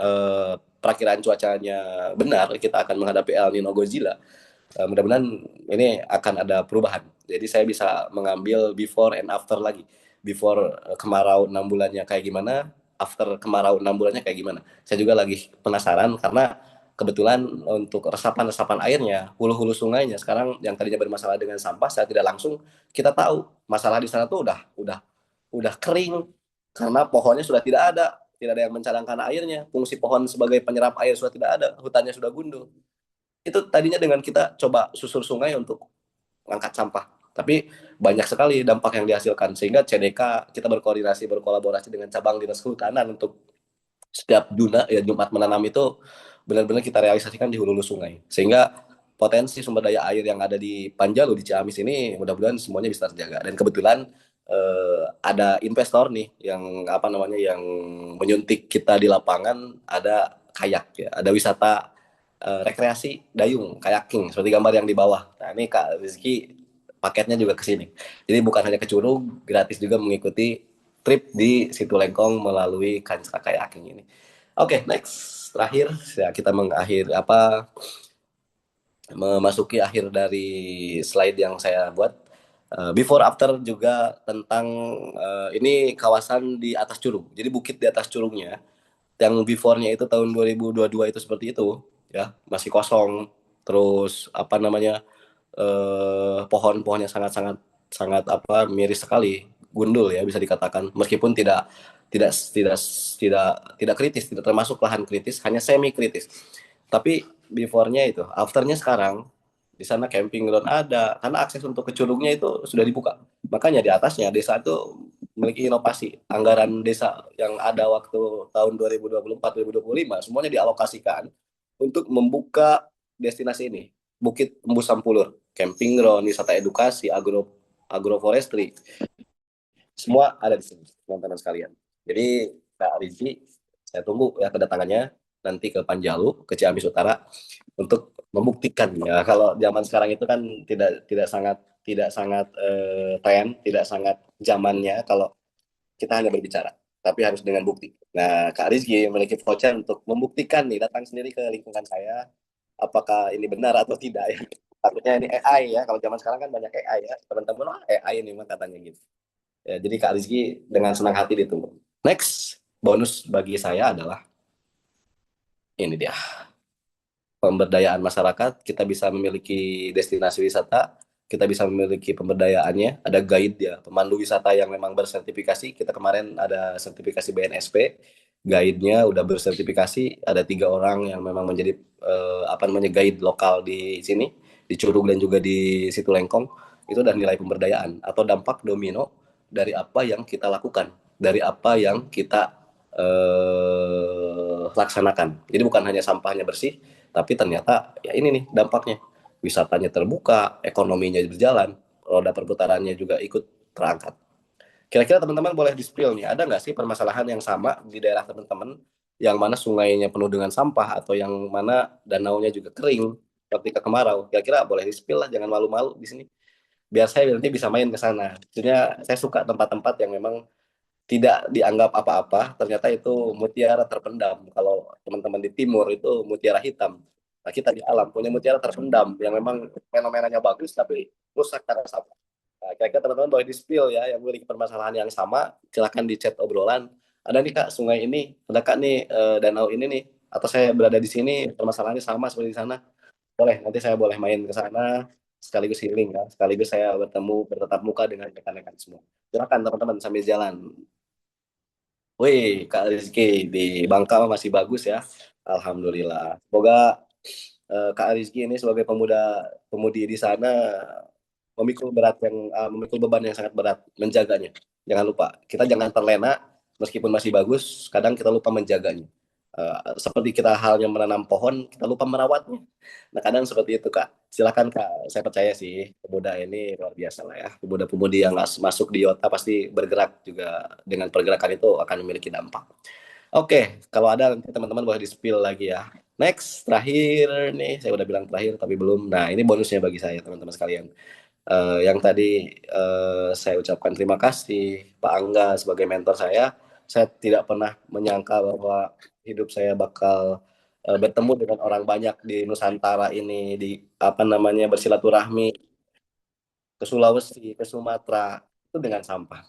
perakiraan cuacanya benar, kita akan menghadapi El Nino Godzilla. Mudah-mudahan ini akan ada perubahan. Jadi saya bisa mengambil before and after lagi. Before kemarau 6 bulannya kayak gimana, after kemarau 6 bulannya kayak gimana. Saya juga lagi penasaran karena kebetulan untuk resapan airnya, hulu-hulu sungainya sekarang yang tadinya bermasalah dengan sampah, saya tidak langsung kita tahu masalah di sana tuh udah kering karena pohonnya sudah tidak ada yang mencadangkan airnya, fungsi pohon sebagai penyerap air sudah tidak ada, hutannya sudah gundul. Itu tadinya dengan kita coba susur sungai untuk angkat sampah, tapi banyak sekali dampak yang dihasilkan, sehingga CDK kita berkolaborasi dengan cabang dinas kehutanan untuk setiap Jumat menanam itu benar-benar kita realisasikan di hulu sungai, sehingga potensi sumber daya air yang ada di Panjalu, di Ciamis ini mudah-mudahan semuanya bisa terjaga. Dan kebetulan ada investor nih yang apa namanya yang menyuntik kita di lapangan, ada kayak ya, ada wisata rekreasi dayung, kayaking seperti gambar yang di bawah. Nah, ini Kak Rizky paketnya juga ke sini. Jadi bukan hanya ke Curug, gratis juga mengikuti trip di Situ Lengkong melalui Kancah Kayaking ini. Oke, next. Terakhir ya, kita memasuki akhir dari slide yang saya buat. Before after juga tentang ini kawasan di atas curug. Jadi bukit di atas curugnya, yang before-nya itu tahun 2022 itu seperti itu ya, masih kosong, terus apa namanya pohon-pohonnya sangat miris sekali, gundul ya bisa dikatakan, meskipun tidak kritis, tidak termasuk lahan kritis, hanya semi kritis. Tapi before-nya itu, after-nya sekarang di sana camping ground ada, karena akses untuk ke curugnya itu sudah dibuka. Makanya di atasnya desa itu memiliki inovasi. Anggaran desa yang ada waktu tahun 2024-2025 semuanya dialokasikan untuk membuka destinasi ini. Bukit Embus Sampulur, camping ground, wisata edukasi, agroforestry, semua ada di sini, teman-teman sekalian. Jadi Kak Rizky, saya tunggu ya kedatangannya nanti ke Panjalu, ke Ciamis Utara untuk membuktikan ya kalau zaman sekarang itu kan tidak sangat tren, tidak sangat zamannya kalau kita hanya berbicara, tapi harus dengan bukti. Nah, Kak Rizky memiliki voucher untuk membuktikan nih, datang sendiri ke lingkungan saya, apakah ini benar atau tidak ya. Takutnya ini AI ya, kalau zaman sekarang kan banyak AI ya, teman-teman AI ini mah katanya gitu. Ya, jadi Kak Rizky dengan senang hati ditunggu. Next, bonus bagi saya adalah ini dia. Pemberdayaan masyarakat, kita bisa memiliki destinasi wisata, kita bisa memiliki pemberdayaannya, ada guide ya, pemandu wisata yang memang bersertifikasi. Kita kemarin ada sertifikasi BNSP, guide-nya udah bersertifikasi, ada 3 orang yang memang menjadi guide lokal di sini, di Curug dan juga di Situ Lengkong. Itu udah nilai pemberdayaan atau dampak domino dari apa yang kita lakukan, dari apa yang kita laksanakan. Jadi bukan hanya sampahnya bersih, tapi ternyata ya ini nih dampaknya. Wisatanya terbuka, ekonominya berjalan, roda perputarannya juga ikut terangkat. Kira-kira teman-teman boleh di-spill nih, ada nggak sih permasalahan yang sama di daerah teman-teman, yang mana sungainya penuh dengan sampah atau yang mana danaunya juga kering ketika kemarau? Kira-kira boleh di-spill lah, jangan malu-malu di sini. Biar saya nanti bisa main ke sana. Maksudnya saya suka tempat-tempat yang memang tidak dianggap apa-apa, ternyata itu mutiara terpendam. Kalau teman-teman di timur itu mutiara hitam. Nah, kita di alam punya mutiara terpendam yang memang fenomenanya bagus tapi rusak karena sampah. Nah, kira-kira teman-teman boleh di-spill ya yang memiliki permasalahan yang sama, silahkan di chat obrolan. Ada nih Kak sungai ini, ada Kak nih danau ini nih, atau saya berada di sini permasalahannya sama seperti di sana. Boleh, nanti saya boleh main ke sana sekaligus healing ya, sekaligus saya bertatap muka dengan rekan-rekan semua. Silakan teman-teman sambil jalan. Wih, Kak Rizky di Bangka masih bagus ya. Alhamdulillah. Semoga Kak Rizky ini sebagai pemudi di sana memikul beban yang sangat berat, menjaganya. Jangan lupa, kita jangan terlena meskipun masih bagus, kadang kita lupa menjaganya. Seperti kita halnya menanam pohon, kita lupa merawatnya. Nah, kadang seperti itu, Kak. Silakan, Kak. Saya percaya sih, pemuda ini luar biasa lah ya. Pemuda-pemudi yang masuk di Yota pasti bergerak juga. Dengan pergerakan itu akan memiliki dampak. Oke, kalau ada nanti teman-teman boleh di-spill lagi ya. Next, terakhir nih, saya udah bilang terakhir tapi belum. Nah, ini bonusnya bagi saya, teman-teman sekalian. Yang tadi saya ucapkan terima kasih Pak Angga sebagai mentor saya. Saya tidak pernah menyangka bahwa hidup saya bakal bertemu dengan orang banyak di Nusantara ini, di bersilaturahmi ke Sulawesi, ke Sumatera itu dengan sampah.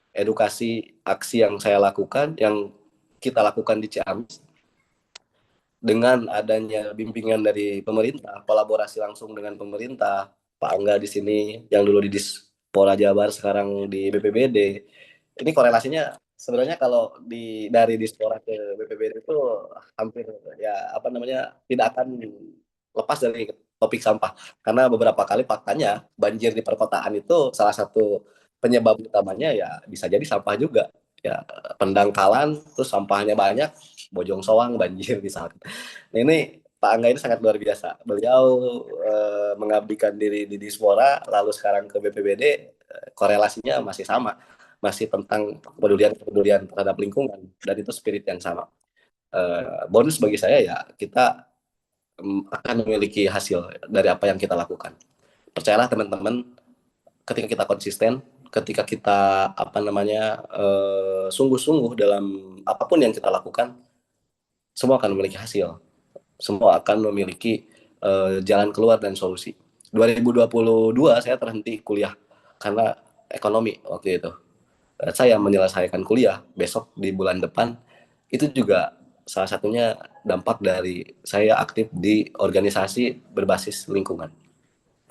Edukasi aksi yang saya lakukan, yang kita lakukan di Ciamis, dengan adanya bimbingan dari pemerintah, kolaborasi langsung dengan pemerintah, Pak Angga di sini yang dulu di Dispora Jabar sekarang di BPBD. Ini korelasinya sebenarnya kalau dari Dispora ke BPBD itu hampir tidak akan lepas dari topik sampah. Karena beberapa kali faktanya banjir di perkotaan itu salah satu penyebab utamanya ya bisa jadi sampah juga. Ya, pendangkalan terus sampahnya banyak, Bojong Soang banjir misalnya. Nah, ini Pak Angga ini sangat luar biasa. Beliau mengabdikan diri di Dispora, lalu sekarang ke BPBD, korelasinya masih sama, masih tentang kepedulian terhadap lingkungan, dan itu spirit yang sama. Bonus bagi saya ya kita akan memiliki hasil dari apa yang kita lakukan. Percayalah teman-teman, ketika kita konsisten, ketika kita sungguh-sungguh dalam apapun yang kita lakukan, semua akan memiliki hasil, semua akan memiliki jalan keluar dan solusi. 2022 saya terhenti kuliah karena ekonomi waktu itu. Saya menyelesaikan kuliah besok di bulan depan, itu juga salah satunya dampak dari saya aktif di organisasi berbasis lingkungan.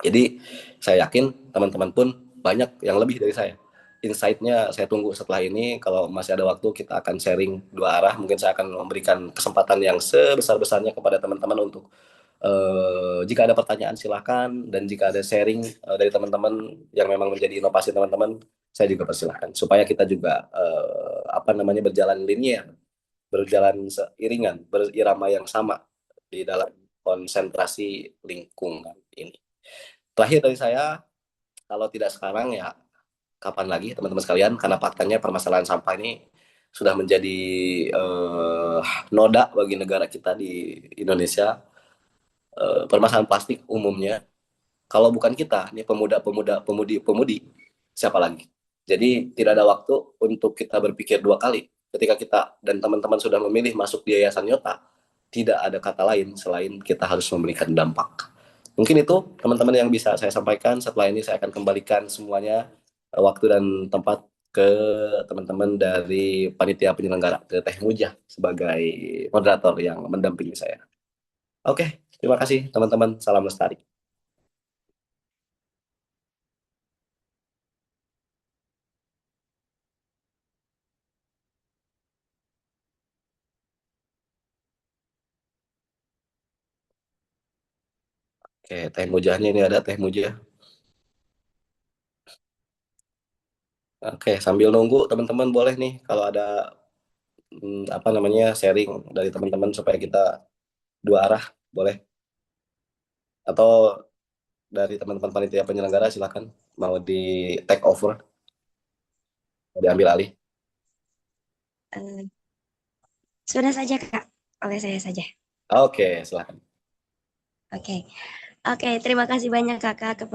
Jadi saya yakin teman-teman pun banyak yang lebih dari saya. Insight-nya saya tunggu setelah ini. Kalau masih ada waktu kita akan sharing 2 arah. Mungkin saya akan memberikan kesempatan yang sebesar-besarnya kepada teman-teman untuk Jika ada pertanyaan silakan, dan jika ada sharing dari teman-teman yang memang menjadi inovasi teman-teman, saya juga persilahkan supaya kita juga apa namanya berjalan linear, berjalan seiringan, berirama yang sama di dalam konsentrasi lingkungan ini. Terakhir dari saya, kalau tidak sekarang ya kapan lagi teman-teman sekalian, karena faktanya permasalahan sampah ini sudah menjadi noda bagi negara kita di Indonesia. Permasalahan plastik umumnya, kalau bukan kita, ini pemuda-pemuda, pemudi-pemudi, siapa lagi? Jadi tidak ada waktu untuk kita berpikir dua kali. Ketika kita dan teman-teman sudah memilih masuk di Yayasan Yota, tidak ada kata lain selain kita harus memberikan dampak. Mungkin itu teman-teman yang bisa saya sampaikan. Setelah ini saya akan kembalikan semuanya waktu dan tempat ke teman-teman dari panitia penyelenggara, ke Teh Mujah sebagai moderator yang mendampingi saya. Oke, terima kasih teman-teman. Salam lestari. Oke, Teh Mujahnya ini ada Teh Mujah. Oke, sambil nunggu teman-teman boleh nih kalau ada apa namanya sharing dari teman-teman supaya kita dua arah boleh, atau dari teman-teman panitia penyelenggara silakan mau di take over, diambil alih. Sudah saja Kak, oleh saya saja. Oke, silakan. Oke, terima kasih banyak Kakak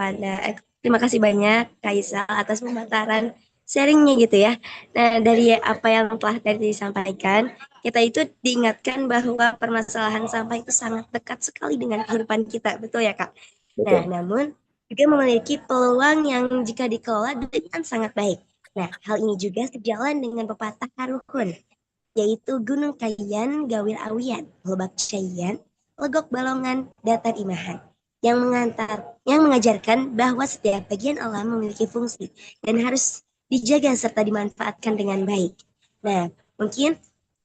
terima kasih banyak Kaisal atas pemaparan sharingnya gitu ya. Nah, dari apa yang telah tadi disampaikan, kita itu diingatkan bahwa permasalahan sampah itu sangat dekat sekali dengan kehidupan kita, betul ya Kak? Nah, Betul. namun juga memiliki peluang yang jika dikelola dengan sangat baik. Nah, hal ini juga sejalan dengan pepatah Rukun, yaitu Gunung Kayan, Gawir Awian, Lobak Cayan, Legok Balongan, Datar Imahan, yang mengajarkan bahwa setiap bagian alam memiliki fungsi dan harus dijaga serta dimanfaatkan dengan baik. Nah, mungkin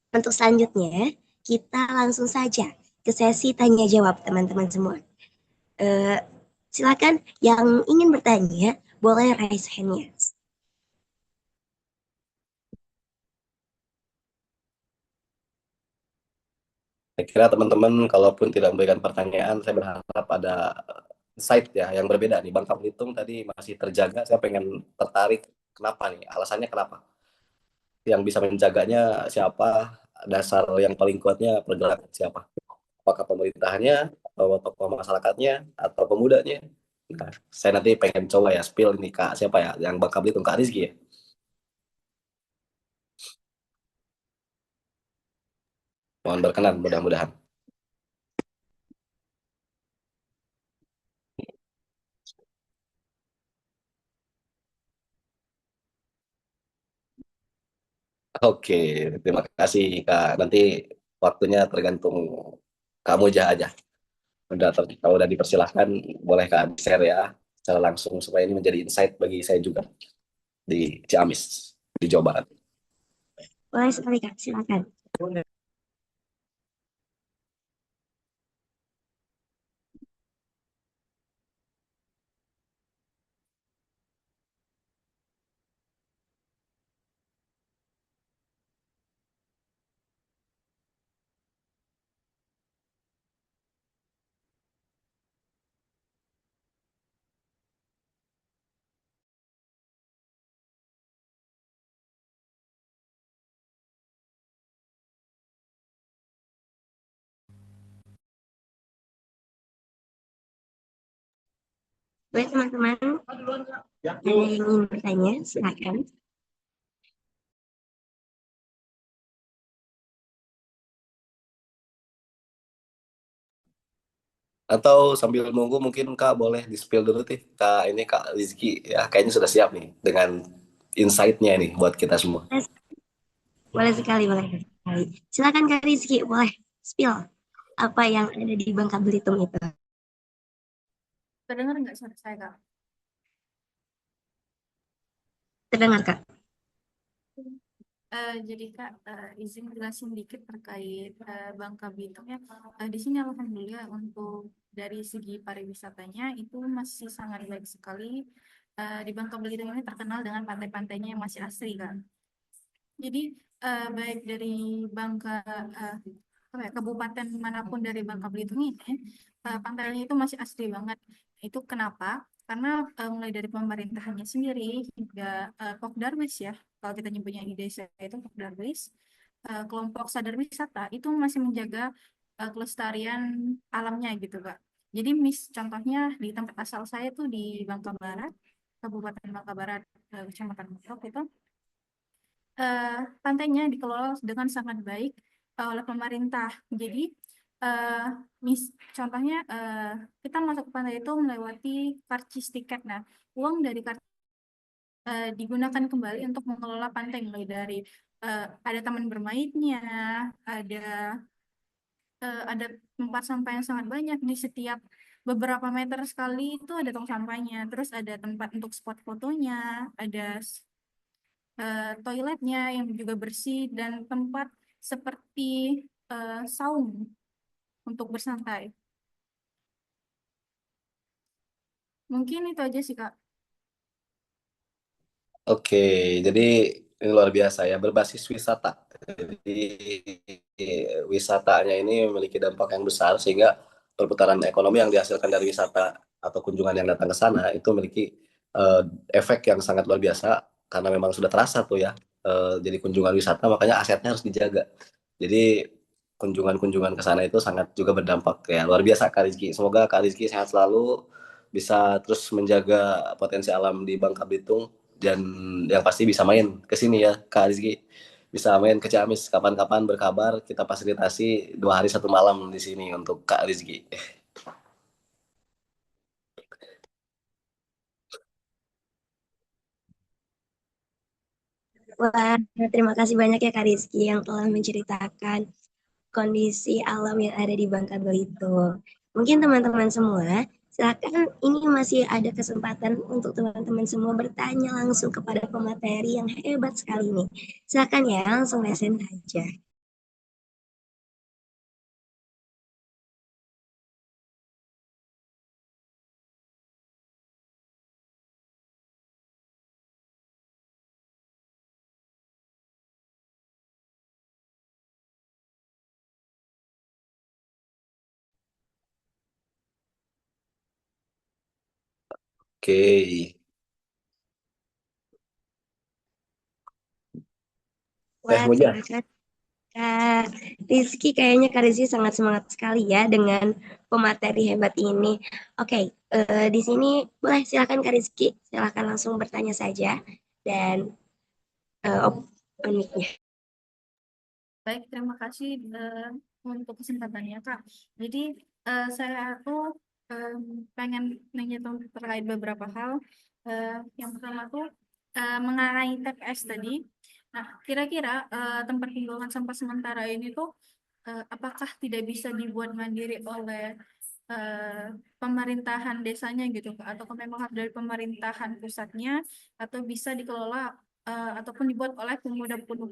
untuk selanjutnya kita langsung saja ke sesi tanya jawab teman-teman semua. Silakan yang ingin bertanya boleh raise hand-nya. Saya kira teman-teman kalaupun tidak memberikan pertanyaan, saya berharap ada insight ya yang berbeda nih. Bangka Belitung tadi masih terjaga, saya pengen tertarik kenapa nih, alasannya kenapa? Yang bisa menjaganya siapa? Dasar yang paling kuatnya pergerakan siapa? Apakah pemerintahnya, atau tokoh masyarakatnya, atau pemudanya? Nah, saya nanti pengen coba ya spill ini Kak siapa ya yang Bangka Belitung, Kak Rizky ya. Mohon berkenan mudah-mudahan. Oke, terima kasih Kak. Nanti waktunya tergantung kamu aja. Kalau udah dipersilahkan, boleh Kak share ya secara langsung supaya ini menjadi insight bagi saya juga di Ciamis, di Jawa Barat. Boleh sekali Kak, silakan. Baik teman-teman, ada yang ingin bertanya, silakan. Atau sambil nunggu mungkin Kak boleh di-spill dulu nih Kak, ini Kak Rizky ya kayaknya sudah siap nih dengan insight-nya ini buat kita semua. Boleh sekali, boleh sekali. Silakan Kak Rizky, boleh spill apa yang ada di Bangka Belitung itu. Terdengar nggak suara saya, Kak? Terdengar Kak? Jadi Kak, izin jelasin dikit terkait Bangka Belitung ya. Di sini alhamdulillah untuk dari segi pariwisatanya itu masih sangat baik sekali. Di Bangka Belitung ini terkenal dengan pantai-pantainya yang masih asri Kak. Jadi baik dari Bangka apa ya, kabupaten manapun dari Bangka Belitung ini pantainya itu masih asri banget. Itu kenapa? Karena mulai dari pemerintahannya sendiri hingga Pokdarwis ya, kalau kita nyebutnya di desa itu Pokdarwis, kelompok sadar wisata itu masih menjaga kelestarian alamnya gitu Kak. Jadi contohnya di tempat asal saya tuh di Bangka Barat, Kabupaten Bangka Barat, Kecamatan Metrok itu eh, pantainya dikelola dengan sangat baik oleh pemerintah. Jadi, eh, contohnya kita masuk ke pantai itu melewati karcis tiket. Nah, uang dari karcis digunakan kembali untuk mengelola pantai mulai dari ada taman bermainnya, ada ada tempat sampah yang sangat banyak di setiap beberapa meter sekali itu ada tong sampahnya. Terus ada tempat untuk spot fotonya, ada toiletnya yang juga bersih dan tempat seperti saung untuk bersantai. Mungkin itu aja sih Kak. Oke, jadi ini luar biasa ya, berbasis wisata. Jadi wisatanya ini memiliki dampak yang besar sehingga perputaran ekonomi yang dihasilkan dari wisata atau kunjungan yang datang ke sana itu memiliki eh, efek yang sangat luar biasa karena memang sudah terasa tuh ya. Jadi kunjungan wisata makanya asetnya harus dijaga. Jadi kunjungan-kunjungan ke sana itu sangat juga berdampak ya. Luar biasa Kak Rizky. Semoga Kak Rizky sehat selalu, bisa terus menjaga potensi alam di Bangka Belitung dan yang pasti bisa main ke sini ya Kak Rizky, bisa main ke Ciamis kapan-kapan berkabar, kita fasilitasi 2 hari 1 malam di sini untuk Kak Rizky. Wah, terima kasih banyak ya Kak Rizky yang telah menceritakan kondisi alam yang ada di Bangka Belitung. Mungkin teman-teman semua, silakan ini masih ada kesempatan untuk teman-teman semua bertanya langsung kepada pemateri yang hebat sekali ini. Silakan ya, langsung lesen aja. Oke. Teh Wah, Muja. terima kasih Kak Rizky. Kayaknya Kak Rizky sangat semangat sekali ya dengan pemateri hebat ini. Oke, di sini boleh silakan Kak Rizky, silakan langsung bertanya saja dan open mic-nya. Baik, terima kasih untuk kesempatannya Kak. Jadi saya tuh eh, pengen nanya terkait beberapa hal. Yang pertama tuh mengenai TPS tadi. Nah, kira-kira tempat pembuangan sampah sementara ini tuh apakah tidak bisa dibuat mandiri oleh eh, pemerintahan desanya gitu Kak? Atau memang harus dari pemerintahan pusatnya atau bisa dikelola ataupun dibuat oleh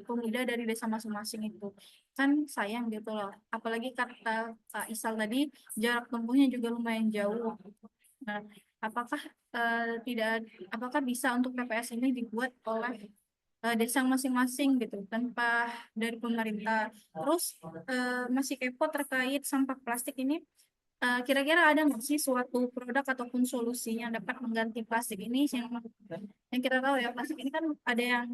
pemuda dari desa masing-masing itu kan sayang gitu loh, apalagi kata Kak Isal tadi jarak tempuhnya juga lumayan jauh. Nah, apakah tidak apakah bisa untuk TPS ini dibuat oleh desa masing-masing gitu tanpa dari pemerintah. Terus masih kepo terkait sampah plastik ini. Kira-kira ada nggak sih suatu produk ataupun solusi yang dapat mengganti plastik ini yang kita tahu ya plastik ini kan ada yang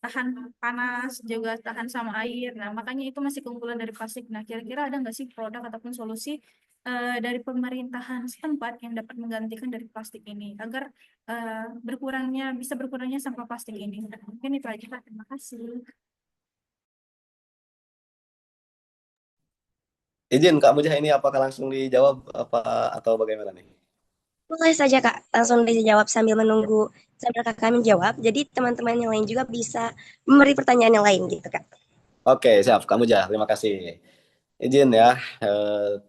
tahan panas juga tahan sama air. Nah makanya itu masih keunggulan dari plastik. Nah kira-kira ada nggak sih produk ataupun solusi dari pemerintahan setempat yang dapat menggantikan dari plastik ini agar bisa berkurangnya sampah plastik ini. Nah, mungkin itu aja Kak. Terima kasih. Izin Kak Muja, ini apakah langsung dijawab apa atau bagaimana nih? Boleh saja Kak, langsung dijawab sambil Kakak menjawab. Jadi teman-teman yang lain juga bisa memberi pertanyaan yang lain gitu Kak. Oke, siap Kak Muja, terima kasih. Izin ya,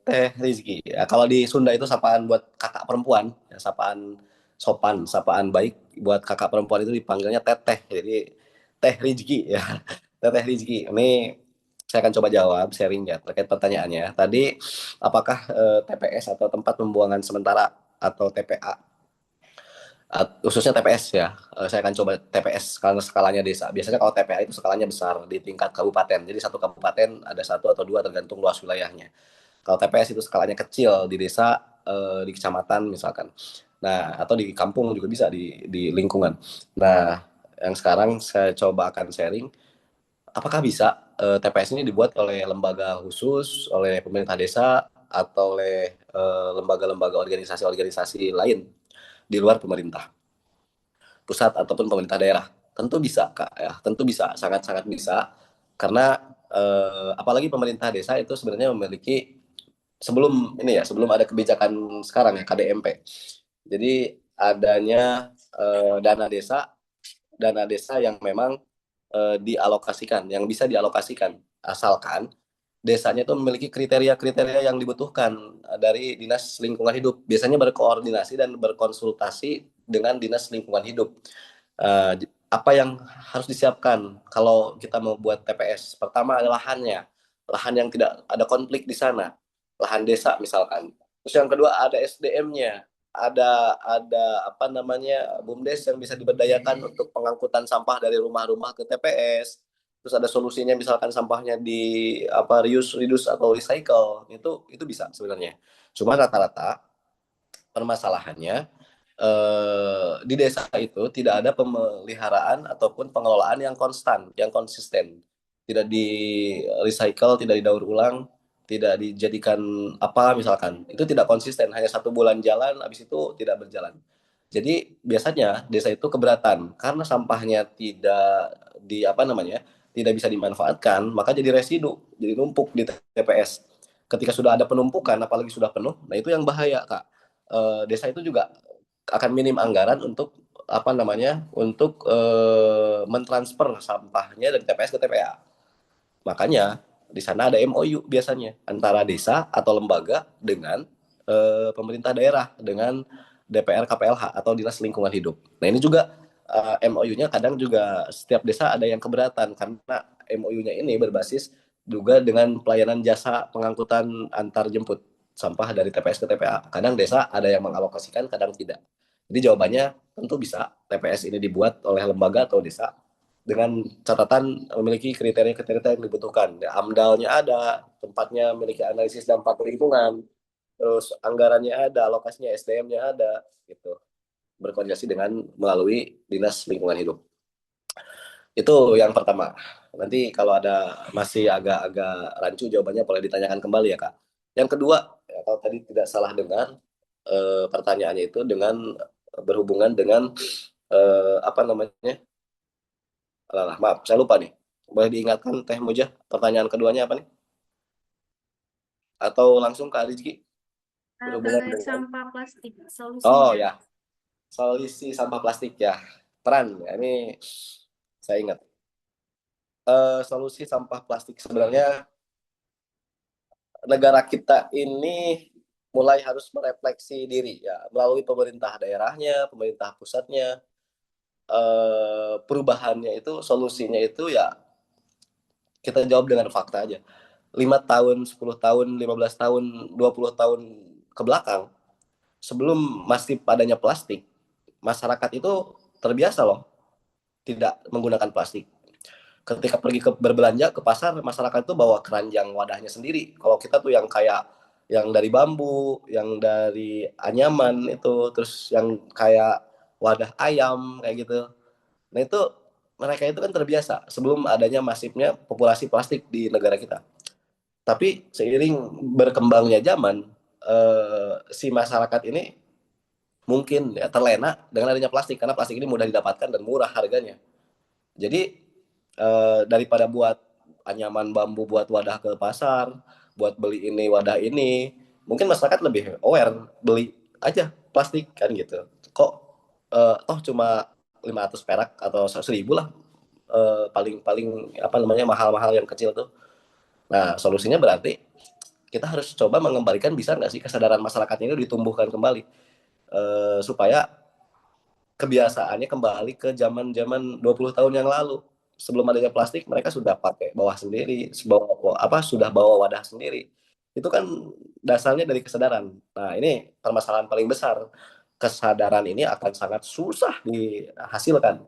Teh Rizky. Ya, kalau di Sunda itu sapaan buat kakak perempuan, ya, sapaan sopan, sapaan baik buat kakak perempuan itu dipanggilnya Teteh. Jadi Teh Rizky ya. Teteh Rizky, ini saya akan coba jawab sharingnya terkait pertanyaannya. Tadi, apakah TPS atau tempat pembuangan sementara atau TPA, khususnya TPS ya, saya akan coba TPS karena skalanya desa. Biasanya kalau TPA itu skalanya besar di tingkat kabupaten. Jadi satu kabupaten ada satu atau dua tergantung luas wilayahnya. Kalau TPS itu skalanya kecil di desa, di kecamatan misalkan. Nah, atau di kampung juga bisa di lingkungan. Nah, yang sekarang saya coba akan sharing, apakah bisa TPS ini dibuat oleh lembaga khusus, oleh pemerintah desa, atau oleh lembaga-lembaga organisasi-organisasi lain di luar pemerintah pusat ataupun pemerintah daerah? Tentu bisa, Kak, ya. Tentu bisa, sangat-sangat bisa. Karena apalagi pemerintah desa itu sebenarnya memiliki, sebelum ini ya, sebelum ada kebijakan sekarang ya, KDMP. Jadi adanya dana desa yang memang dialokasikan, yang bisa dialokasikan, asalkan desanya itu memiliki kriteria-kriteria yang dibutuhkan dari Dinas Lingkungan Hidup. Biasanya berkoordinasi dan berkonsultasi dengan Dinas Lingkungan Hidup. Apa yang harus disiapkan kalau kita mau buat TPS? Pertama adalah lahannya, lahan yang tidak ada konflik di sana, lahan desa misalkan. Terus yang kedua ada SDM-nya, ada apa namanya, BUMDes yang bisa diberdayakan untuk pengangkutan sampah dari rumah-rumah ke TPS. Terus ada solusinya, misalkan sampahnya di apa, reuse, reduce atau recycle, itu bisa sebenarnya. Cuma rata-rata permasalahannya di desa itu tidak ada pemeliharaan ataupun pengelolaan yang konstan, yang konsisten. Tidak di recycle, tidak didaur ulang, tidak dijadikan apa misalkan. Itu tidak konsisten, hanya 1 bulan jalan, habis itu tidak berjalan. Jadi biasanya desa itu keberatan karena sampahnya tidak di apa namanya, tidak bisa dimanfaatkan, maka jadi residu, jadi numpuk di TPS. Ketika sudah ada penumpukan, apalagi sudah penuh, nah itu yang bahaya, Kak. Desa itu juga akan minim anggaran untuk apa namanya, untuk mentransfer sampahnya dari TPS ke TPA. Makanya di sana ada MOU biasanya antara desa atau lembaga dengan pemerintah daerah, dengan DPR KPLH atau Dinas Lingkungan Hidup. Nah ini juga MOU-nya kadang juga setiap desa ada yang keberatan karena MOU-nya ini berbasis juga dengan pelayanan jasa pengangkutan antar jemput sampah dari TPS ke TPA. Kadang desa ada yang mengalokasikan, kadang tidak. Jadi jawabannya tentu bisa TPS ini dibuat oleh lembaga atau desa dengan catatan memiliki kriteria-kriteria yang dibutuhkan. Ya, AMDAL-nya ada, tempatnya memiliki analisis dampak lingkungan, terus anggarannya ada, alokasinya, SDM-nya ada, gitu. Berkoordinasi dengan melalui Dinas Lingkungan Hidup. Itu yang pertama. Nanti kalau ada masih agak-agak rancu jawabannya boleh ditanyakan kembali ya, Kak. Yang kedua, ya, kalau tadi tidak salah dengar, pertanyaannya itu dengan berhubungan dengan apa namanya? Alah, maaf, saya lupa nih. Boleh diingatkan Teh Mujah, pertanyaan keduanya apa nih? Atau langsung ke Rizky? Berhubungan Terkait dengan... sampah plastik, Oh solusinya. ya, solusi sampah plastik ya. Peran, ya, ini saya ingat. Solusi sampah plastik sebenarnya negara kita ini mulai harus merefleksi diri ya, melalui pemerintah daerahnya, pemerintah pusatnya. Perubahannya itu, solusinya itu ya kita jawab dengan fakta aja. 5 tahun, 10 tahun, 15 tahun, 20 tahun ke belakang, sebelum masih adanya plastik, masyarakat itu terbiasa loh tidak menggunakan plastik. Ketika pergi ke berbelanja ke pasar, masyarakat itu bawa keranjang wadahnya sendiri. Kalau kita tuh yang kayak yang dari bambu, yang dari anyaman itu, terus yang kayak wadah ayam kayak gitu. Nah itu mereka itu kan terbiasa sebelum adanya masifnya populasi plastik di negara kita. Tapi seiring berkembangnya zaman, si masyarakat ini mungkin ya terlena dengan adanya plastik karena plastik ini mudah didapatkan dan murah harganya. Jadi daripada buat anyaman bambu buat wadah ke pasar, buat beli ini wadah ini, mungkin masyarakat lebih aware beli aja plastik kan gitu. Kok toh cuma 500 perak atau 1.000 lah, paling apa namanya, mahal-mahal yang kecil tuh. Nah solusinya berarti kita harus coba mengembalikan, bisa nggak sih kesadaran masyarakat ini ditumbuhkan kembali supaya kebiasaannya kembali ke zaman-zaman 20 tahun yang lalu. sebelum adanya plastik mereka sudah pakai bawah sendiri, sudah bawa wadah sendiri. Itu kan dasarnya dari kesadaran. Nah, ini permasalahan paling besar. Kesadaran ini akan sangat susah dihasilkan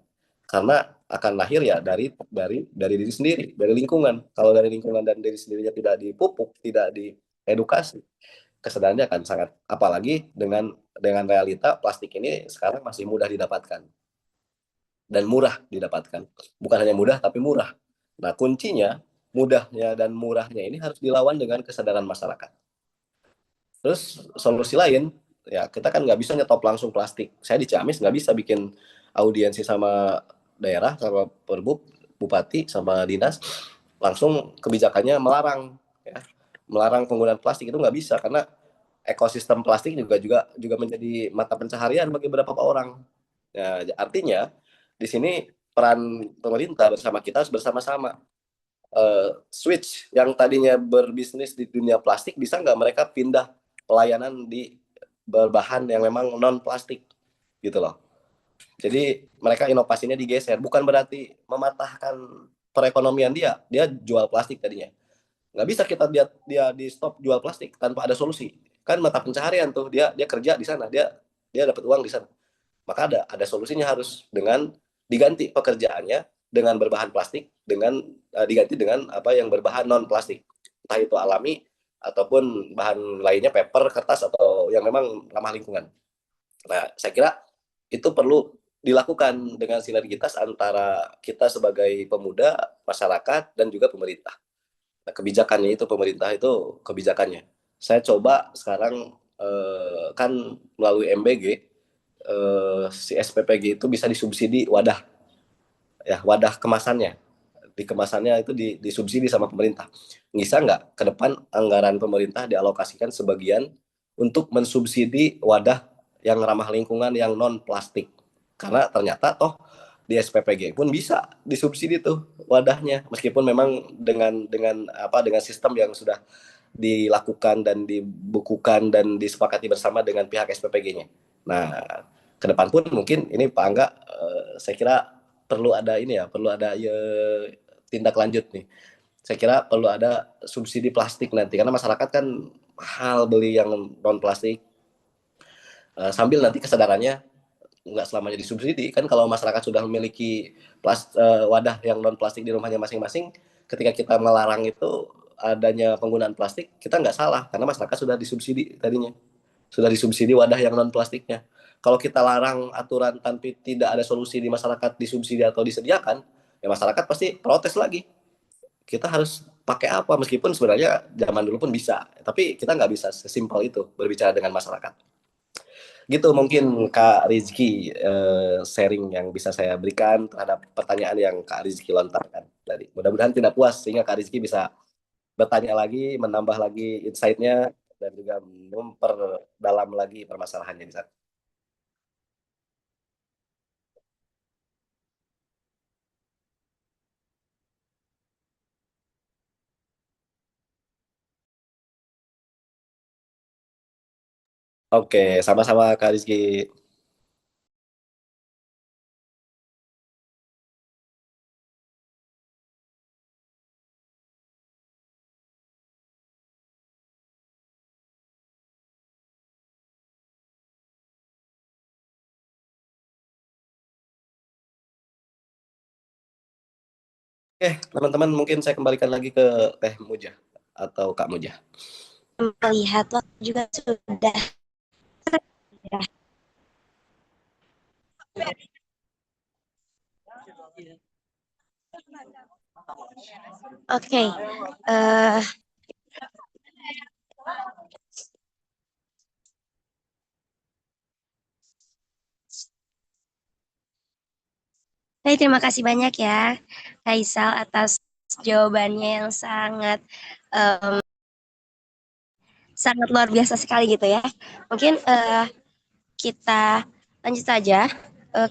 karena akan lahir ya dari diri sendiri, dari lingkungan. Kalau dari lingkungan dan diri sendirinya tidak dipupuk, tidak diedukasi, kesadarannya akan sangat, apalagi dengan realita plastik ini sekarang masih mudah didapatkan dan murah didapatkan. Bukan hanya mudah tapi murah. Nah, kuncinya mudahnya dan murahnya ini harus dilawan dengan kesadaran masyarakat. Terus solusi lain, ya kita kan nggak bisa nyetop langsung plastik. Saya di Ciamis nggak bisa bikin audiensi sama daerah, sama perbuk, bupati, sama dinas, langsung kebijakannya melarang, ya. Melarang penggunaan plastik itu nggak bisa karena ekosistem plastik juga menjadi mata pencaharian bagi beberapa orang. Ya, artinya di sini peran pemerintah bersama kita harus bersama-sama. Switch yang tadinya berbisnis di dunia plastik, bisa nggak mereka pindah pelayanan di berbahan yang memang non plastik gitu loh. Jadi mereka inovasinya digeser, bukan berarti mematahkan perekonomian dia jual plastik tadinya. Nggak bisa kita dia di stop jual plastik tanpa ada solusi. Kan mata pencaharian tuh, dia kerja di sana, dia dapat uang di sana. Maka ada solusinya, harus dengan diganti pekerjaannya dengan berbahan plastik, dengan diganti dengan apa yang berbahan non plastik, entah itu alami ataupun bahan lainnya, paper, kertas, atau yang memang ramah lingkungan. Nah, saya kira itu perlu dilakukan dengan sinergitas antara kita sebagai pemuda, masyarakat, dan juga pemerintah. Nah, kebijakannya itu, pemerintah itu kebijakannya. Saya coba sekarang kan melalui MBG, si SPPG itu bisa disubsidi wadah, ya, wadah kemasannya. Di kemasannya itu disubsidi sama pemerintah. Bisa nggak ke depan anggaran pemerintah dialokasikan sebagian untuk mensubsidi wadah yang ramah lingkungan yang non plastik? Karena ternyata toh di SPPG pun bisa disubsidi tuh wadahnya, meskipun memang dengan sistem yang sudah dilakukan dan dibukukan dan disepakati bersama dengan pihak SPPG-nya. Nah, ke depan pun mungkin ini Pak Angga, saya kira perlu ada ini ya, perlu ada ya, tindak lanjut nih. Saya kira perlu ada subsidi plastik nanti, karena masyarakat kan mahal beli yang non plastik. Sambil nanti kesadarannya nggak selamanya disubsidi kan, kalau masyarakat sudah memiliki wadah yang non plastik di rumahnya masing-masing, ketika kita melarang itu adanya penggunaan plastik, kita nggak salah karena masyarakat sudah disubsidi tadinya, sudah disubsidi wadah yang non plastiknya. Kalau kita larang aturan tanpa tidak ada solusi di masyarakat disubsidi atau disediakan, ya masyarakat pasti protes lagi. Kita harus pakai apa, meskipun sebenarnya zaman dulu pun bisa, tapi kita nggak bisa sesimpel itu berbicara dengan masyarakat. Gitu mungkin Kak Rizky, sharing yang bisa saya berikan terhadap pertanyaan yang Kak Rizky lontarkan tadi. Mudah-mudahan tidak puas sehingga Kak Rizky bisa bertanya lagi, menambah lagi insight-nya, dan juga memperdalam lagi permasalahannya di sana. Oke, sama-sama Kak Rizky. Oke, teman-teman, mungkin saya kembalikan lagi ke Teh Muja atau Kak Muja. Melihat waktu juga sudah. Oke, Baik, terima kasih banyak ya, Kaisal, atas jawabannya yang sangat luar biasa sekali gitu ya. Mungkin kita lanjut saja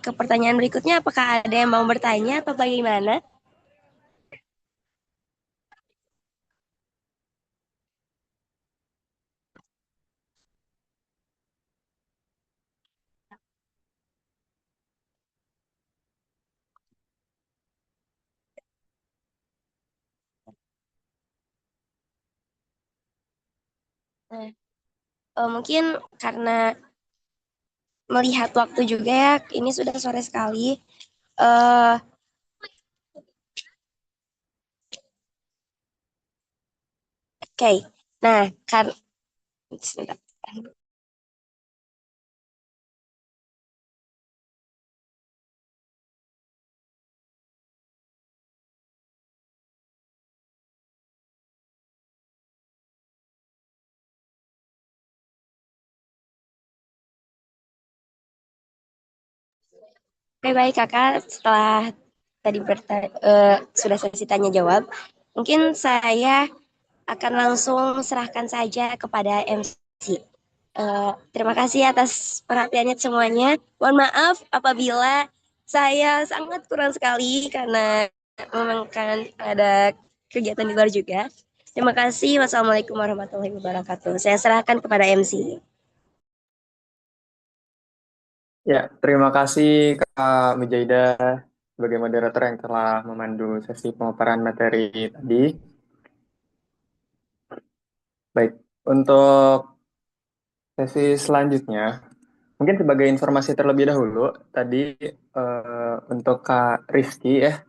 ke pertanyaan berikutnya. Apakah ada yang mau bertanya atau bagaimana? Nah, mungkin karena melihat waktu juga ya, ini sudah sore sekali. Eh, Oke, nah kan sebentar. Oke, baik kakak, setelah tadi sudah sesi tanya jawab, mungkin saya akan langsung serahkan saja kepada MC. Terima kasih atas perhatiannya semuanya. Mohon maaf apabila saya sangat kurang sekali karena memang kan ada kegiatan di luar juga. Terima kasih. Wassalamualaikum warahmatullahi wabarakatuh. Saya serahkan kepada MC. Ya, terima kasih Kak Mujaidah sebagai moderator yang telah memandu sesi pemaparan materi tadi. Baik, untuk sesi selanjutnya, mungkin sebagai informasi terlebih dahulu, tadi untuk Kak Rizky ya,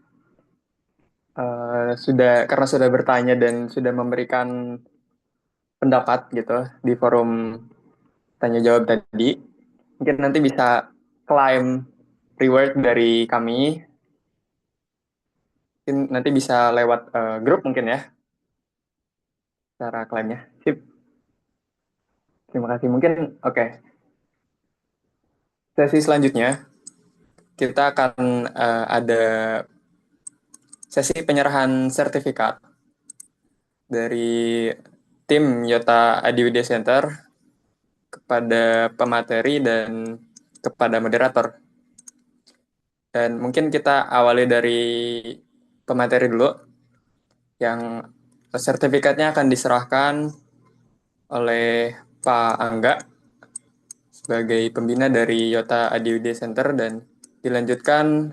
karena sudah bertanya dan sudah memberikan pendapat gitu di forum tanya jawab tadi, mungkin nanti bisa klaim reward dari kami. Mungkin nanti bisa lewat grup mungkin ya, cara klaimnya. Sip, terima kasih. Mungkin oke. Sesi selanjutnya kita akan ada sesi penyerahan sertifikat dari tim Yota Adiwidya Center kepada pemateri dan kepada moderator. Dan mungkin kita awali dari pemateri dulu, yang sertifikatnya akan diserahkan oleh Pak Angga sebagai pembina dari Yota Adiwidya Center dan dilanjutkan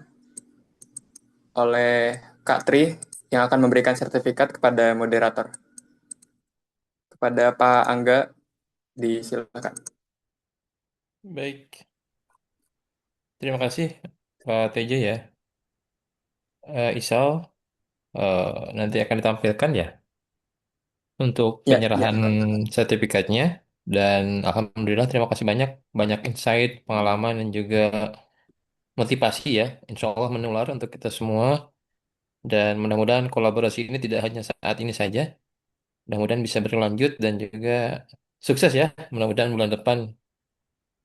oleh Kak Tri yang akan memberikan sertifikat kepada moderator. Kepada Pak Angga, disilakan. Baik, terima kasih Pak Tejo ya. Isal, nanti akan ditampilkan ya untuk Ya, ya. penyerahan sertifikatnya. Dan Alhamdulillah terima kasih banyak insight, pengalaman, dan juga motivasi ya. Insya Allah menular untuk kita semua. Dan mudah-mudahan kolaborasi ini tidak hanya saat ini saja. Mudah-mudahan bisa berlanjut dan juga sukses ya. Mudah-mudahan bulan depan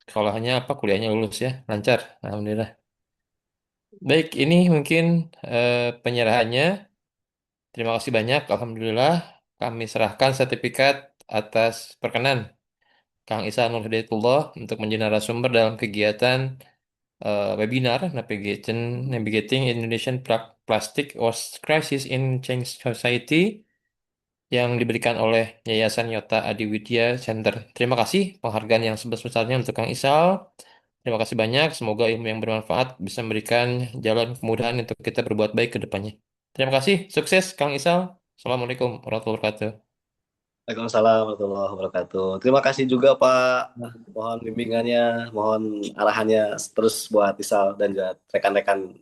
sekolahnya apa kuliahnya lulus ya. Lancar. Alhamdulillah. Baik, ini mungkin penyerahannya. Terima kasih banyak. Alhamdulillah kami serahkan sertifikat atas perkenan Kang Isa Nur Hidayatullah untuk menjadi narasumber dalam kegiatan webinar Navigating Indonesian Plastic Waste Crisis in Change Society yang diberikan oleh Yayasan Yota Adiwidya Center. Terima kasih penghargaan yang sebesar-besarnya untuk Kang Isal. Terima kasih banyak. Semoga ilmu yang bermanfaat bisa memberikan jalan kemudahan untuk kita berbuat baik ke depannya. Terima kasih. Sukses Kang Isal. Assalamualaikum warahmatullahi wabarakatuh. Waalaikumsalam warahmatullahi wabarakatuh. Terima kasih juga Pak. Mohon bimbingannya, mohon arahannya terus buat Isal dan juga rekan-rekan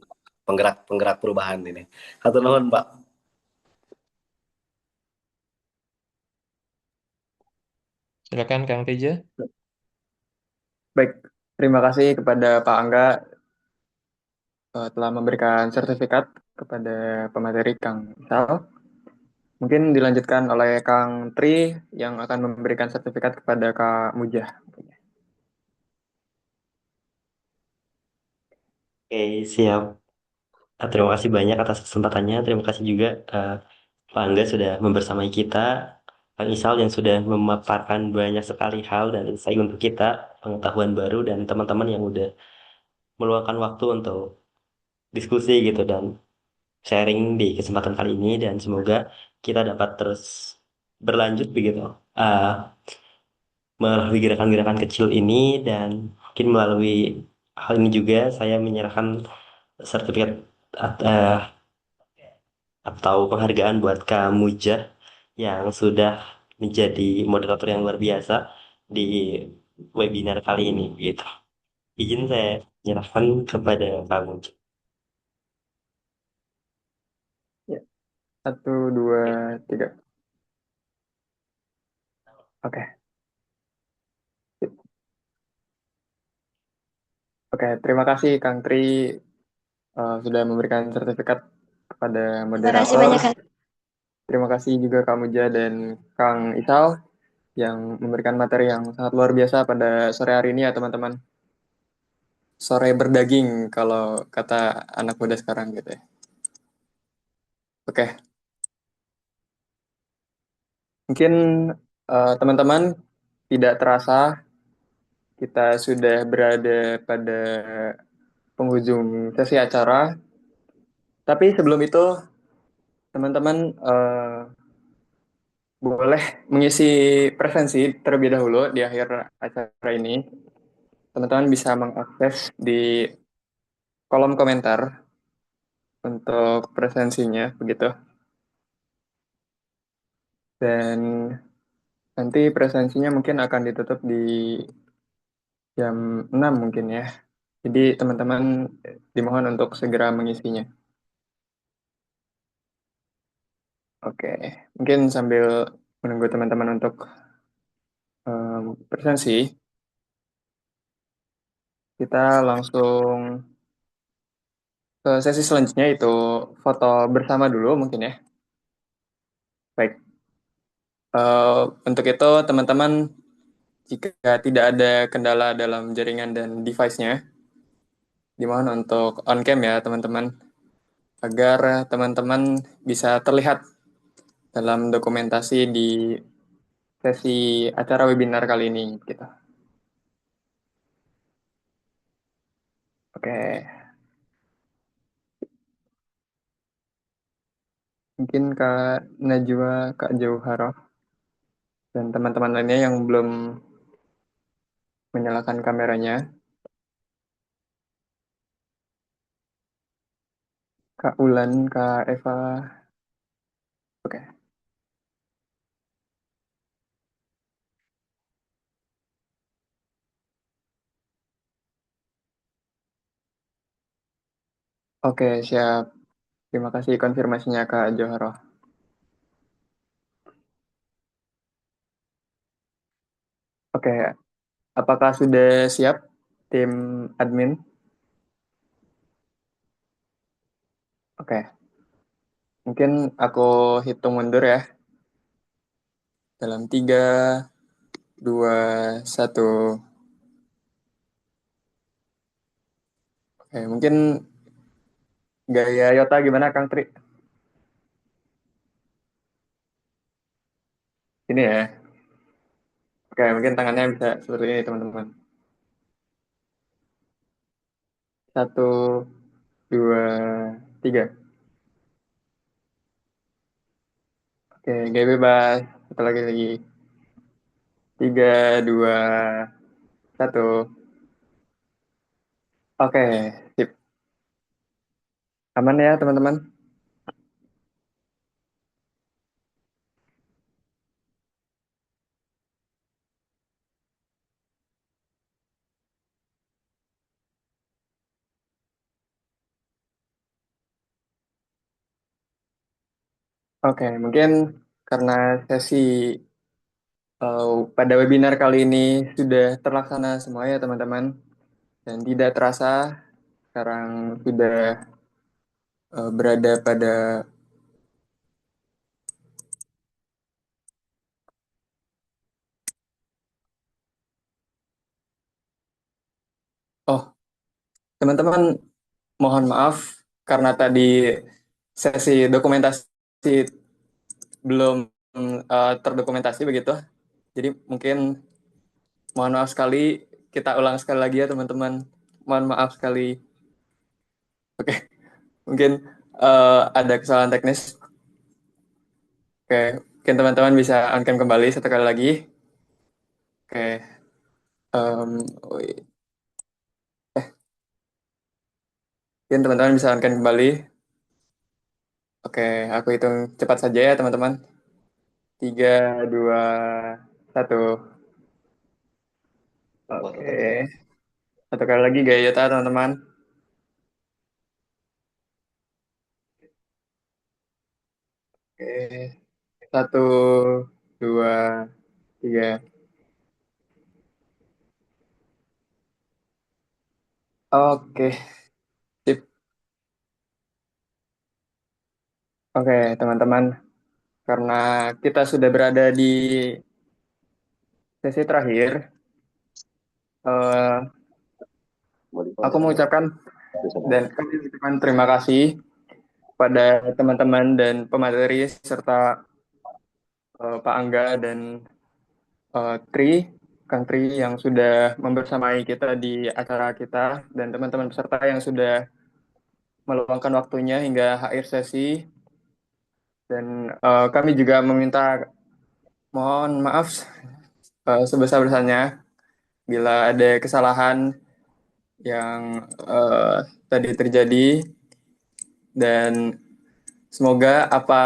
penggerak perubahan ini. Hatur nuhun Pak. Silakan Kang Teja. Baik, terima kasih kepada Pak Angga telah memberikan sertifikat kepada pemateri Kang Isal. Mungkin dilanjutkan oleh Kang Tri yang akan memberikan sertifikat kepada Kak Mujah. Oke, siap. Terima kasih banyak atas kesempatannya. Terima kasih juga Pak Angga sudah membersamai kita, Kang Isal yang sudah memaparkan banyak sekali hal dan insight untuk kita, pengetahuan baru dan teman-teman yang udah meluangkan waktu untuk diskusi gitu dan sharing di kesempatan kali ini dan semoga kita dapat terus berlanjut begitu. Uh, Melalui gerakan-gerakan kecil ini dan mungkin melalui hal ini juga saya menyerahkan sertifikat atau penghargaan buat Kak Mujah yang sudah menjadi moderator yang luar biasa di webinar kali ini gitu. Izin saya menyerahkan kepada kamu. Ya, 1, 2, 3. Oke. Sip. Oke, terima kasih Kang Tri sudah memberikan sertifikat kepada Terima kasih moderator. banyak, Kak. Terima kasih juga Kak Muja dan Kang Isal yang memberikan materi yang sangat luar biasa pada sore hari ini ya teman-teman. Sore berdaging kalau kata anak muda sekarang gitu ya. Oke, mungkin teman-teman tidak terasa kita sudah berada pada penghujung sesi acara. Tapi sebelum itu teman-teman boleh mengisi presensi terlebih dahulu di akhir acara ini. Teman-teman bisa mengakses di kolom komentar untuk presensinya begitu. Dan nanti presensinya mungkin akan ditutup di jam 6 mungkin ya. Jadi teman-teman dimohon untuk segera mengisinya. Oke, mungkin sambil menunggu teman-teman untuk presensi, kita langsung ke sesi selanjutnya itu foto bersama dulu mungkin ya. Baik, untuk itu teman-teman jika tidak ada kendala dalam jaringan dan device-nya, dimohon untuk on cam ya teman-teman, agar teman-teman bisa terlihat dalam dokumentasi di sesi acara webinar kali ini gitu. Oke, mungkin Kak Najwa, Kak Jauharah, dan teman-teman lainnya yang belum menyalakan kameranya. Kak Ulan, Kak Eva. Oke. Oke, siap. Terima kasih konfirmasinya Kak Joharo. Oke, apakah sudah siap tim admin? Oke, mungkin aku hitung mundur ya. Dalam 3, 2, 1. Oke, mungkin gaya Yota gimana Kang Tri? Ini ya. Oke, mungkin tangannya bisa seperti ini teman-teman. 1, 2, 3. Oke, gaya bebas. Satu lagi. 3, 2, 1. Oke, sip. Aman ya teman-teman? Oke, mungkin karena sesi pada webinar kali ini sudah terlaksana semua ya teman-teman. Dan tidak terasa sekarang sudah berada pada oh teman-teman mohon maaf karena tadi sesi dokumentasi belum terdokumentasi begitu. Jadi mungkin mohon maaf sekali, kita ulang sekali lagi ya teman-teman. Mohon maaf sekali. Oke, mungkin ada kesalahan teknis. Oke, mungkin teman-teman bisa on cam kembali satu kali lagi. Oke, mungkin teman-teman bisa on cam kembali. Oke, aku hitung cepat saja ya teman-teman. 3, 2, 1. Oke. Satu kali lagi gaya Yota, teman-teman. Oke. 1, 2, 3. Oke. Sip. Oke, teman-teman. Karena kita sudah berada di sesi terakhir, aku mengucapkan dan kami mengucapkan terima kasih pada teman-teman dan pemateri serta Pak Angga dan Kang Tri yang sudah membersamai kita di acara kita dan teman-teman peserta yang sudah meluangkan waktunya hingga akhir sesi. Dan kami juga mohon maaf sebesar-besarnya bila ada kesalahan yang tadi terjadi, dan semoga apa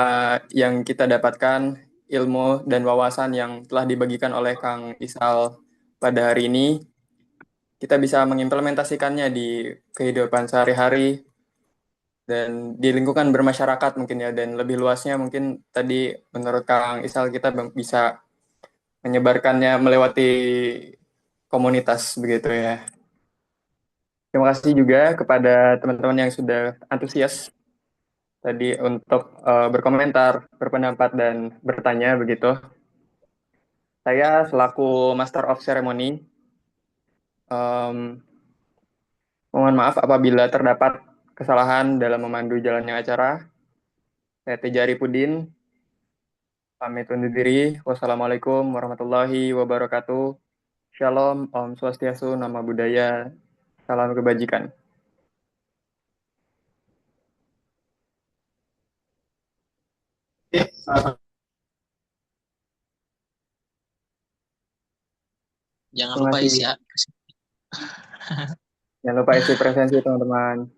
yang kita dapatkan, ilmu dan wawasan yang telah dibagikan oleh Kang Isal pada hari ini, kita bisa mengimplementasikannya di kehidupan sehari-hari dan di lingkungan bermasyarakat mungkin ya, dan lebih luasnya mungkin tadi menurut Kang Isal kita bisa menyebarkannya melewati komunitas begitu ya. Terima kasih juga kepada teman-teman yang sudah antusias tadi untuk berkomentar, berpendapat, dan bertanya begitu. Saya selaku Master of Ceremony, mohon maaf apabila terdapat kesalahan dalam memandu jalannya acara. Saya Teja Arifudin, pamit undur diri. Wassalamualaikum warahmatullahi wabarakatuh. Shalom, Om Swastiastu, Nama Budaya, salam kebajikan. Jangan Terima lupa kasih. isi Jangan lupa isi presensi teman-teman.